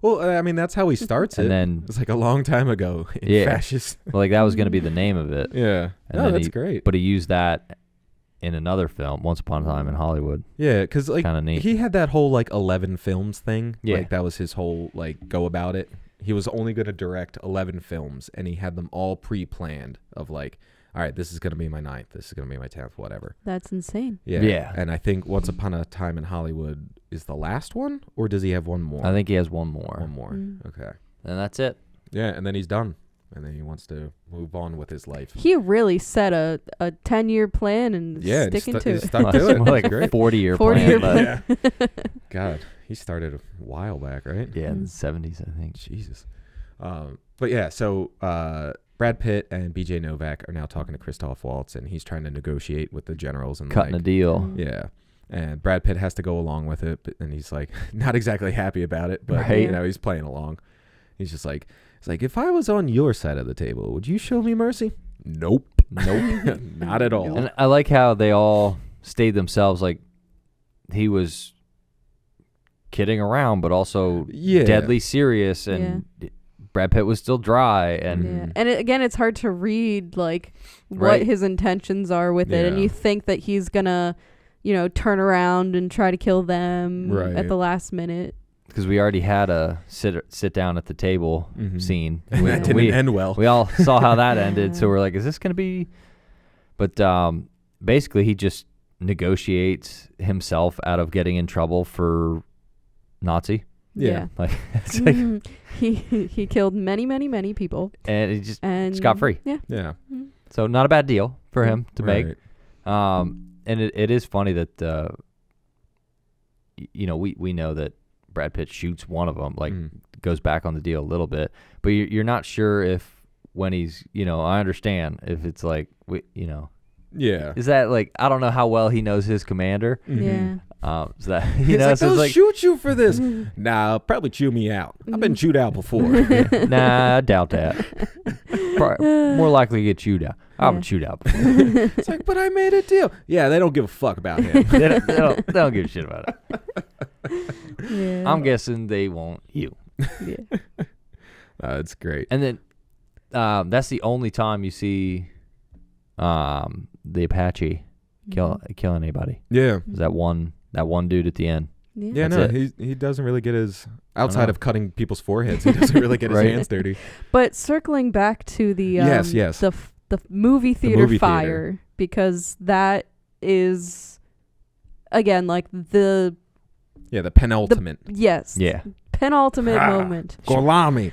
Well, I mean, that's how he starts And it. then, It's like a long time ago in Yeah. fascist. like, that was going to be the name of it. Yeah. And No, then that's great. But he used that in another film, Once Upon a Time in Hollywood. Yeah, because like Kinda neat. he had that whole like 11 films thing. Yeah. Like that was his whole like go about it. He was only going to direct 11 films, and he had them all pre-planned of like, all right, this is going to be my 9th, this is going to be my 10th, whatever. That's insane. Yeah. Yeah. And I think Once Upon a Time in Hollywood is the last one, or does he have one more? I think he has one more. one more. Mm. Okay. And that's it. Yeah, and then he's done, and then he wants to move on with his life. He really set a 10-year plan and Yeah, and sticking stu- to he's it. stuck It's to it. more like That's a great. 40-year 40-year plan. But plan. God, he started a while back, right? yeah, in the 70s, I think. Jesus. But yeah, so Brad Pitt and BJ Novak are now talking to Christoph Waltz, and he's trying to negotiate with the generals and Cutting a like, deal. Mm. yeah. And Brad Pitt has to go along with it, and he's like not exactly happy about it, but Right. you know, he's playing along. He's just like, it's like, if I was on your side of the table, would you show me mercy? Nope. Nope. Not at all. And I like how they all stayed themselves. Like, he was kidding around, but also Yeah. deadly serious. And Brad Pitt was still dry. And Yeah. And again, it's hard to read like what Right. his intentions are with it, and Yeah. you think that he's gonna, turn around and try to kill them Right. at the last minute. because we already had a sit down at the table Mhm. scene. And that didn't we, end well. we all saw how that ended. So we're like, is this going to be? But basically, he just negotiates himself out of getting in trouble for Nazi. Yeah. Like, it's like, Mhm. He killed many, many, many people, and he just and scot-free. Yeah. Yeah. Mhm. So not a bad deal for him to make. Right. And it is funny that we know that Brad Pitt shoots one of them, like goes back on the deal a little bit, but you're not sure if when he's I understand if it's like Yeah. is that like I don't know how well he knows his commander. Mhm. Yeah. So that He's like, so they'll it's like shoot you for this. Nah, I'll probably chew me out. I've been chewed out before. nah, I doubt that. More likely to get chewed out. I've been Yeah. chewed out before. It's like, but I made a deal. Yeah, they don't give a fuck about him. they don't give a shit about it. Yeah. I'm guessing they want you. Yeah. It's great. And then that's the only time you see the Apache kill anybody. Yeah. Is that one dude at the end. Yeah, That's no, it. he doesn't really get his, outside know. of cutting people's foreheads, he doesn't really get his Right. hands dirty. But circling back to the Yes. the the movie theater fire, because that is, again, like the penultimate. Yes. Yeah. Penultimate moment. Golami.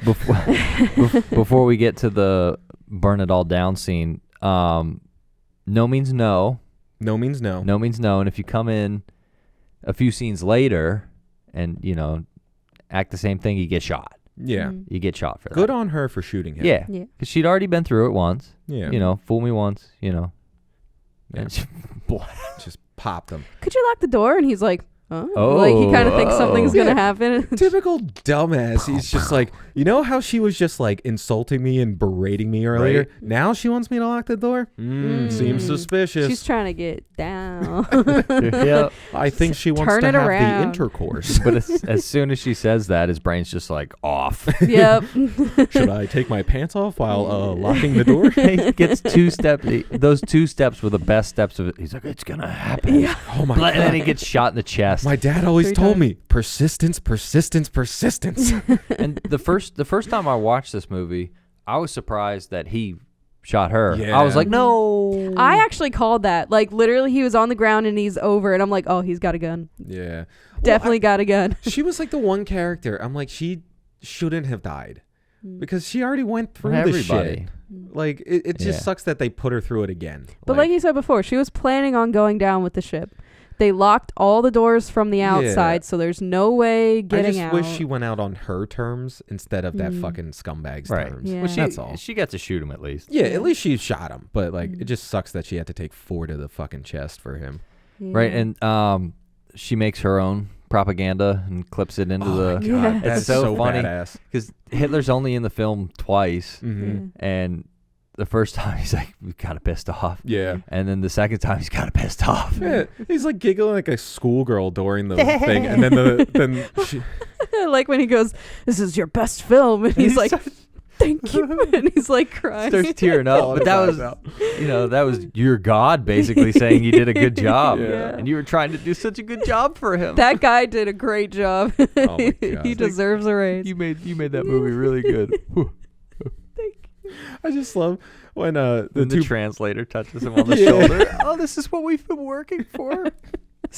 Before we get to the burn it all down scene, no means no. No means no. No means no. And if you come in a few scenes later and, act the same thing, you get shot. Yeah. You get shot for that. Good on her for shooting him. Yeah. Because she'd already been through it once. Yeah. Fool me once, Yeah. And she, Just popped him. Could you lock the door? And he's like, Oh, like he kind of thinks something's Yeah. gonna happen. Typical dumbass. He's just like, how she was just like insulting me and berating me earlier? Right. Now she wants me to lock the door? Seems suspicious. She's trying to get down. yeah. I think she wants Turn to it have around. the intercourse. But as soon as she says that, his brain's just like off. Yep. Should I take my pants off while locking the door? He gets 2 steps. Those 2 steps were the best steps of it. He's like, it's gonna happen. Yeah. Oh my God. And then he gets shot in the chest. My dad always 3 told times. me, persistence, persistence, persistence. And the first time I watched this movie, I was surprised that he shot her. Yeah. I was like, no. I actually called that. Like, literally, he was on the ground and he's over. And I'm like, oh, he's got a gun. Yeah. Definitely got a gun. She was like the one character. I'm like, she shouldn't have died. Because she already went through the shit. Everybody. Like, it just Yeah. sucks that they put her through it again. But like you said before, she was planning on going down with the ship. They locked all the doors from the outside, so there's no way getting out. I just wish she went out on her terms instead of that fucking scumbag's Right. terms. Yeah. Well, That's all. She got to shoot him at least. Yeah, at least she shot him. But, like, it just sucks that she had to take 4 to the fucking chest for him. Yeah. Right. And she makes her own propaganda and clips it into the. God, Yeah. that's It's so funny. badass. Because Hitler's only in the film twice. Mm-hmm. And the first time he's like kind of pissed off. Yeah. And then the second time he's kind of pissed off. Yeah, he's like giggling like a schoolgirl during the thing, and then she, Like when he goes, "This is your best film," and he's like, "Thank you," and he's like crying. starts tearing up. But that was, that was your God basically saying you did a good job, Yeah. and you were trying to do such a good job for him. That guy did a great job. Oh my God. He deserves a raise. You made that movie really good. I just love when When the two translator touches him on the Yeah. shoulder. Oh, this is what we've been working for.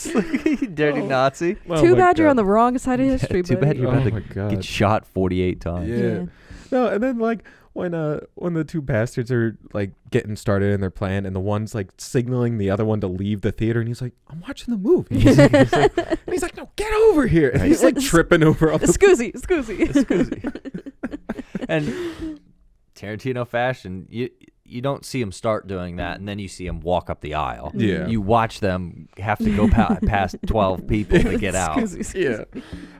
You dirty Nazi. oh Too my bad you're God. on the wrong side of history, Too buddy. bad you're Oh about my to God. get shot 48 times. Yeah. No, and then like when the 2 bastards are like getting started in their plan, and the one's like signaling the other one to leave the theater, and he's like, "I'm watching the movie." And he's like, "No, get over here!" And he's like tripping over all the Scoozy. And Tarantino fashion, you don't see him start doing that, and then you see him walk up the aisle. Yeah. You watch them have to go past 12 people to get out. Yeah.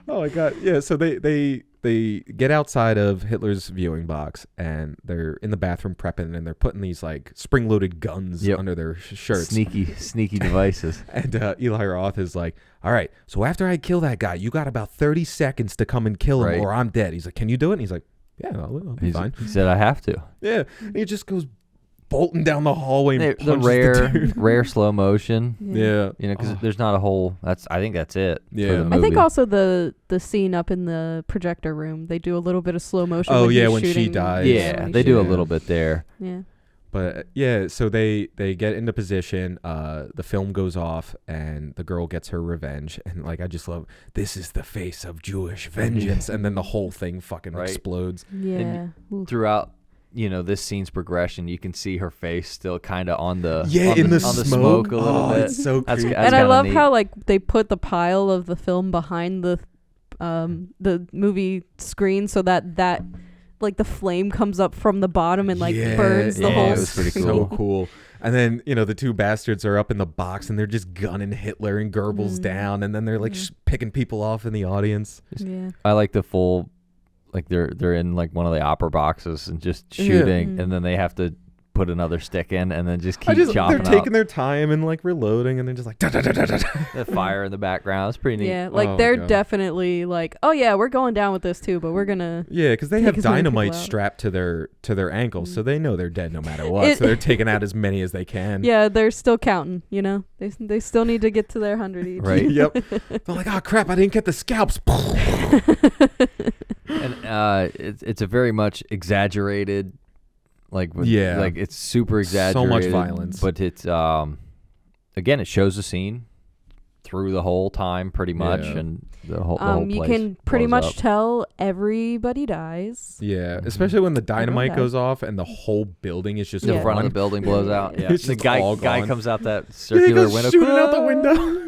Oh my God. Yeah. So they get outside of Hitler's viewing box, and they're in the bathroom prepping, and they're putting these like spring-loaded guns Yep. under their shirts. Sneaky devices. And Eli Roth is like, "All right, so after I kill that guy, you got about 30 seconds to come and kill him, Right. or I'm dead." He's like, "Can you do it?" And he's like, "Yeah, I'll be fine." He said, "I have to." Yeah. And he just goes bolting down the hallway and The punches rare dude. rare slow motion. Yeah. Because Oh. there's not a whole. I think that's it. Yeah. For the movie. I think also the scene up in the projector room, they do a little bit of slow motion. Oh, when yeah, he's when she shooting. dies. Yeah, when they he's do a Yeah. little bit there. Yeah. But yeah, so they get into position. The film goes off, and the girl gets her revenge. And like, I just love, this is the face of Jewish vengeance. And then the whole thing fucking Right. explodes. Yeah. Ooh. Throughout, this scene's progression, you can see her face still kind of on the In the on the smoke. a little Oh, bit. it's so That's- creepy. that's And I kinda love neat. how like they put the pile of the film behind the movie screen so that like the flame comes up from the bottom and like burns the yeah, whole it was pretty screen. So cool. And then, the 2 bastards are up in the box, and they're just gunning Hitler and Goebbels down, and then they're like picking people off in the audience. Yeah. I like the full, like they're in like one of the opera boxes and just shooting, Yeah. and then they have to put another stick in and then just keep They're chopping taking up. their time and like reloading, and they're just like da, da, da, da, da, da. The fire in the background. It's pretty neat. Yeah, like Oh, they're God. definitely like, oh yeah, we're going down with this too, but we're gonna. Yeah, because they Take have as many dynamite people out. strapped to their ankles, so they know they're dead no matter what. It- So they're taking out as many as they can. Yeah, they're still counting. They still need to get to their 100 each. Right. Yep. They're like, oh crap, I didn't get the scalps. And it's a very much exaggerated Like Yeah. like it's super exaggerated. So much violence. But it's again, it shows the scene through the whole time pretty much, Yeah. and the whole you place can pretty blows much up. tell everybody dies. Yeah, especially when the dynamite dies. goes off and the whole building is just The Yeah. front of the gone. building blows out. Yeah, It's the just guy all guy gone. comes out that Yeah, he circular goes window, shooting out the window.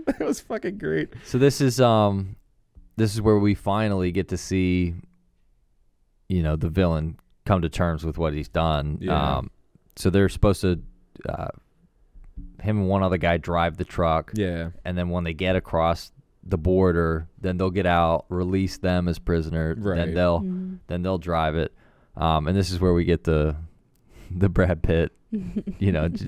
That was fucking great. So this is where we finally get to see, the villain come to terms with what he's done. Yeah. So they're supposed to, him and one other guy drive the truck, Yeah, and then when they get across the border, then they'll get out, release them as prisoners, Right. then they'll drive it. And this is where we get the Brad Pitt,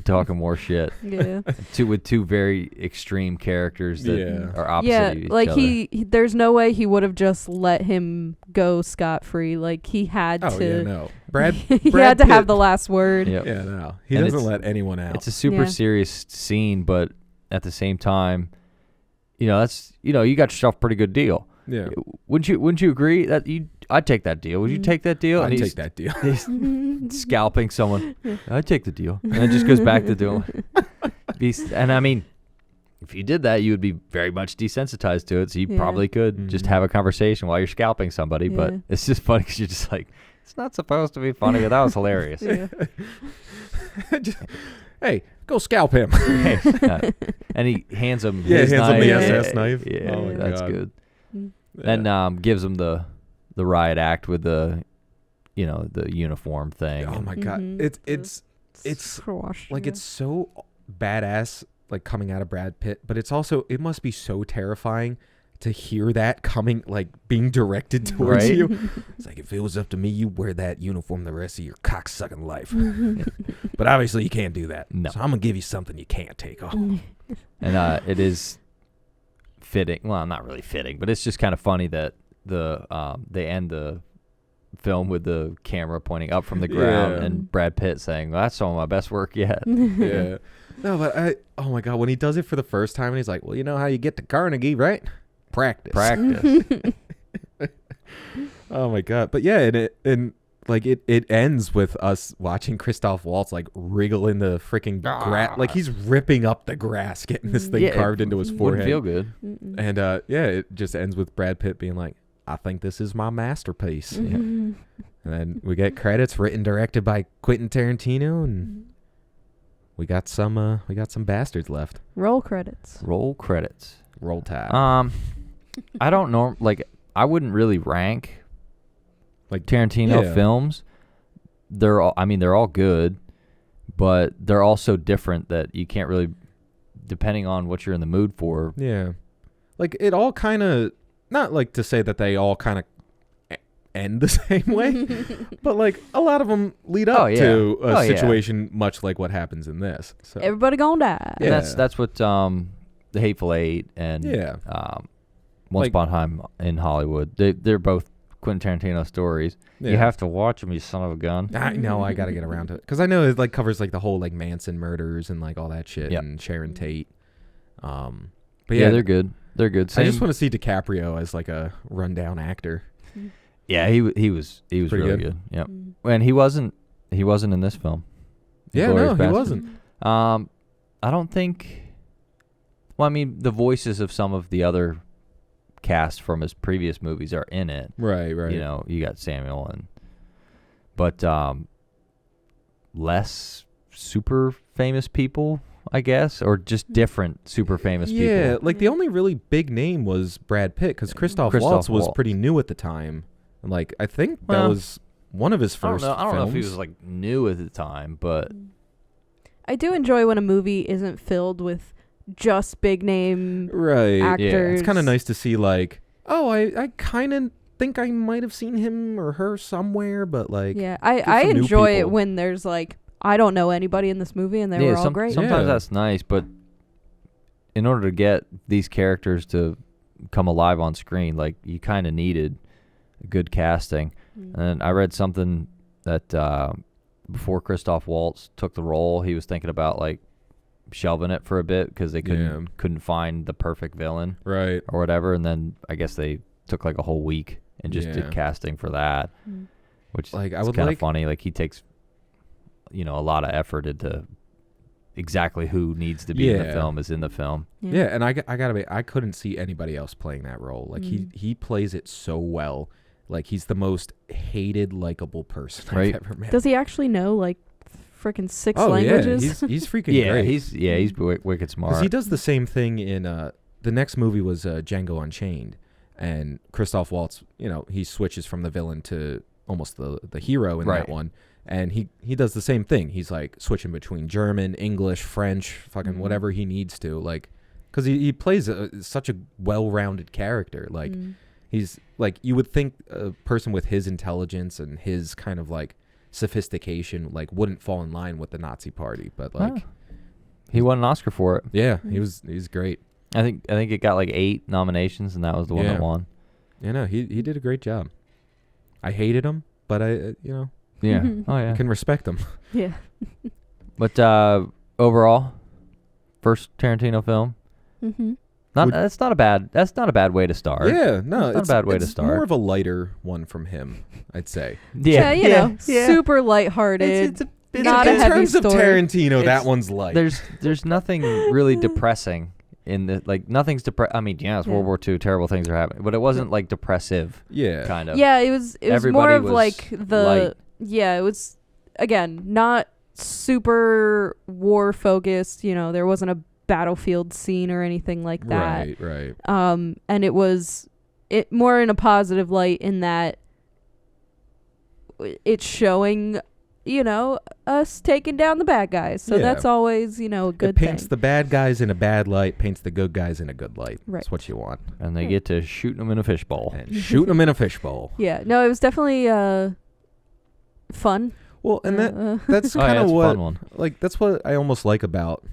talking more shit. Yeah. With two very extreme characters that Yeah. are opposite Yeah, of each like other. he there's no way he would have just let him go scot-free. Like he had Oh to yeah, no. Brad he Brad had to have Pitt- the last word. Yep. Yeah, no. He And doesn't it's- let anyone out. It's a super Yeah. serious scene, but at the same time, that's you got yourself a pretty good deal. Yeah. Wouldn't you agree that I'd take that deal? Would you take that deal? I'd And take that deal. He's scalping someone. I'd take the deal. And it just goes back to doing. And I mean, if you did that, you would be very much desensitized to it. So you Yeah. probably could just Mhm. have a conversation while you're scalping somebody. But Yeah. it's just funny because you're just like, it's not supposed to be funny, but that was hilarious. Yeah. Hey, go scalp him. And he hands him Yeah, his hands him knife. the Yeah. SS knife. Yeah, Oh my that's God. good. Mm. And gives him the riot act with the uniform thing. Oh And my God. Mhm. It's Squash, like yeah. it's so badass, like coming out of Brad Pitt, but it must be so terrifying to hear that coming, like being directed towards Right? you. It's like, if it was up to me, you wear that uniform the rest of your cocksucking life. But obviously you can't do that. No. So I'm gonna give you something you can't take off. And it is fitting. Well, not really fitting, but it's just kind of funny that they end the film with the camera pointing up from the ground Yeah. and Brad Pitt saying, well, "That's some of my best work yet." Yeah. No, but oh my God, when he does it for the first time and he's like, well, you know how you get to Carnegie, right? Practice. Oh my God. But yeah, it ends with us watching Christoph Waltz like wriggle in the freaking grass. Like he's ripping up the grass, getting this thing Yeah, carved into his Wouldn't forehead. feel good. Mm-mm. And it just ends with Brad Pitt being like, I think this is my masterpiece. Mhm. And then we get credits written directed by Quentin Tarantino, and we got some bastards left. Roll credits. Roll credits. Roll Tide. I don't know. Like, I wouldn't really rank Like Tarantino yeah. films. They're all good, but they're all so different that you can't really, depending on what you're in the mood for. Yeah. Like it all kind of, not like to say that they all kind of end the same way, but like a lot of them lead up to a situation much like what happens in this. So Everybody gonna die. And Yeah. that's what The Hateful Eight and Yeah. Once Like- Upon a Time in Hollywood. They're both Quentin Tarantino stories. Yeah. You have to watch them, you son of a gun. I know I got to get around to it because I know it like covers like the whole like Manson murders and like all that shit Yep. and Sharon Tate. But Yeah, they're good. They're good. I just Same- want to see DiCaprio as like a rundown actor. Yeah, he was Pretty really good. good. Yep. Mm. And he wasn't in this film. Yeah, Inglorious no, he Basterds. wasn't. I don't think. Well, I mean, the voices of some of the other cast from his previous movies are in it. Right. You know, you got Samuel but less super famous people, I guess, or just different super famous Yeah, people. like the only really big name was Brad Pitt because Christoph Waltz was Waltz. pretty new at the time. And like I think that Well, was one of his I don't first know. I don't know if he films. was like new at the time, but I do enjoy when a movie isn't filled with just big name right. actors. It's kind of nice to see like, oh, I kind of think I might have seen him or her somewhere, but like Yeah, good I for new enjoy it people. when there's like I don't know anybody in this movie and they were all great. Sometimes Yeah. that's nice, but in order to get these characters to come alive on screen, like you kind of needed good casting. Mm. And I read something that before Christoph Waltz took the role, he was thinking about like shelving it for a bit because they couldn't find the perfect villain right. or whatever. And then I guess they took like a whole week and just Yeah. did casting for that, Mm. which Like, I is would kind of like- funny. Like he takes a lot of effort into exactly who needs to be in the film is in the film. Yeah, and I gotta be, I couldn't see anybody else playing that role. Like he plays it so well. Like he's the most hated, likable person I've ever met. Does he actually know like freaking 6 languages? Yeah, he's freaking great. He's wicked smart. 'Cause he does the same thing in the next movie was Django Unchained, and Christoph Waltz. He switches from the villain to almost the hero in that one, and he does the same thing. He's like switching between German, English, French, fucking whatever he needs to, like, because he plays such a well-rounded character. Like he's like, you would think a person with his intelligence and his kind of like sophistication like wouldn't fall in line with the Nazi party, but like he won an Oscar for it. Yeah, he's great. I think it got like 8 nominations, and that was the one that won. He did a great job. I hated him, but I Oh yeah, I can respect him. Yeah. But overall, first Tarantino film. That's not a bad way to start. Yeah, no, it's not a bad way to it's start. More of a lighter one from him, I'd say. Yeah, super lighthearted. Not a in heavy terms of story. Tarantino, that one's light. There's nothing really depressing in the nothing's I mean, it's World War II, terrible things are happening, but it wasn't like depressive. Yeah, kind of. Yeah, it was more of like the light. Yeah, it was again not super war focused. There wasn't a battlefield scene or anything like that. Right. And it was more in a positive light in that it's showing us taking down the bad guys. So that's always, a good thing. It paints the bad guys in a bad light, paints the good guys in a good light. Right. That's what you want. And they get to shoot them in a fishbowl. And shooting them in a fishbowl. Yeah. No, it was definitely fun. Well, and that's kind of what, fun one. like, that's what I almost like about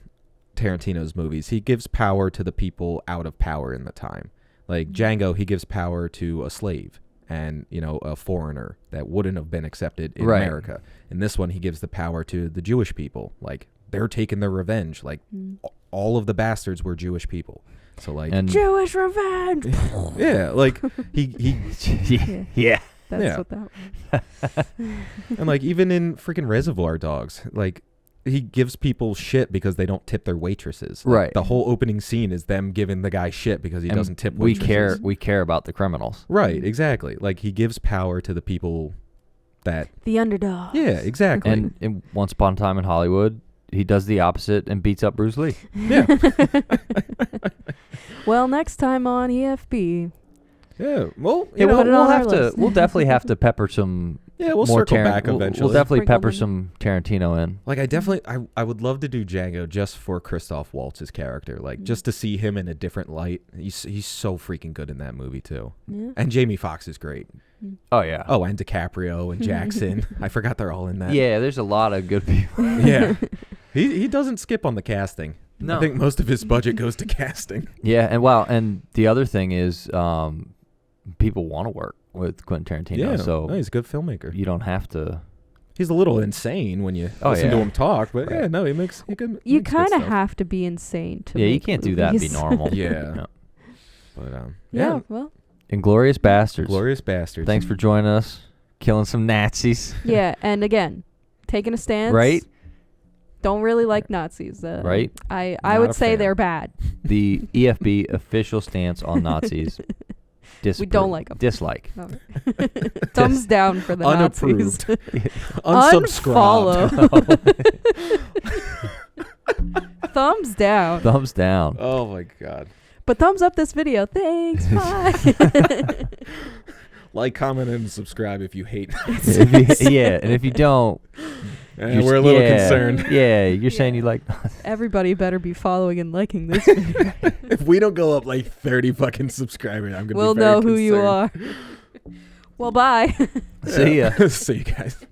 Tarantino's movies. He gives power to the people out of power in the time. Like Django, he gives power to a slave and, a foreigner that wouldn't have been accepted in America. In this one, he gives the power to the Jewish people. Like, they're taking their revenge. Like, all of the bastards were Jewish people. So, like... And Jewish revenge! Yeah, like, he yeah. That's what that was. And, like, even in freaking Reservoir Dogs, like... He gives people shit because they don't tip their waitresses. Like, right. The whole opening scene is them giving the guy shit because he doesn't tip waitresses. We care about the criminals. Right, exactly. Like, he gives power to the people that... The underdog. Yeah, exactly. And in Once Upon a Time in Hollywood, he does the opposite and beats up Bruce Lee. Yeah. Well, next time on EFB. Yeah, well, we'll definitely have to pepper some... Yeah, we'll circle back eventually. We'll definitely Sprinkle pepper them. some Tarantino in. Like, I would love to do Django just for Christoph Waltz's character. Like, just to see him in a different light. He's so freaking good in that movie, too. Yeah. And Jamie Foxx is great. Oh, yeah. Oh, and DiCaprio and Jackson. I forgot they're all in that. Yeah, there's a lot of good people. Yeah. He doesn't skip on the casting. No. I think most of his budget goes to casting. Yeah, and the other thing is people want to work with Quentin Tarantino. Yeah, so no, he's a good filmmaker. you don't have to... He's a little insane when you listen to him talk, but Right. he makes he can. You kind of have to be insane to Yeah, you make can't do that and be movies. normal. Yeah. But Yeah, well. Inglorious Basterds. Glorious Bastards. Thanks for joining us. Killing some Nazis. Yeah, and again, taking a stance. Right? Don't really like Nazis. Right? I Not would a say fan. they're bad. The EFB official stance on Nazis. We don't like 'em. Dislike. No. Thumbs down for the Unapproved. Nazis. Unsubscribed. Unfollow. Thumbs down. Thumbs down. Oh my god. But thumbs up this video. Thanks. Bye. Like, comment, and subscribe if you hate. And if you don't... We're a little concerned. Yeah, you're saying you like... Everybody better be following and liking this video. If we don't go up like 30 fucking subscribers, I'm going to We'll be very know who you concerned. are. Well, bye. See ya. See you guys.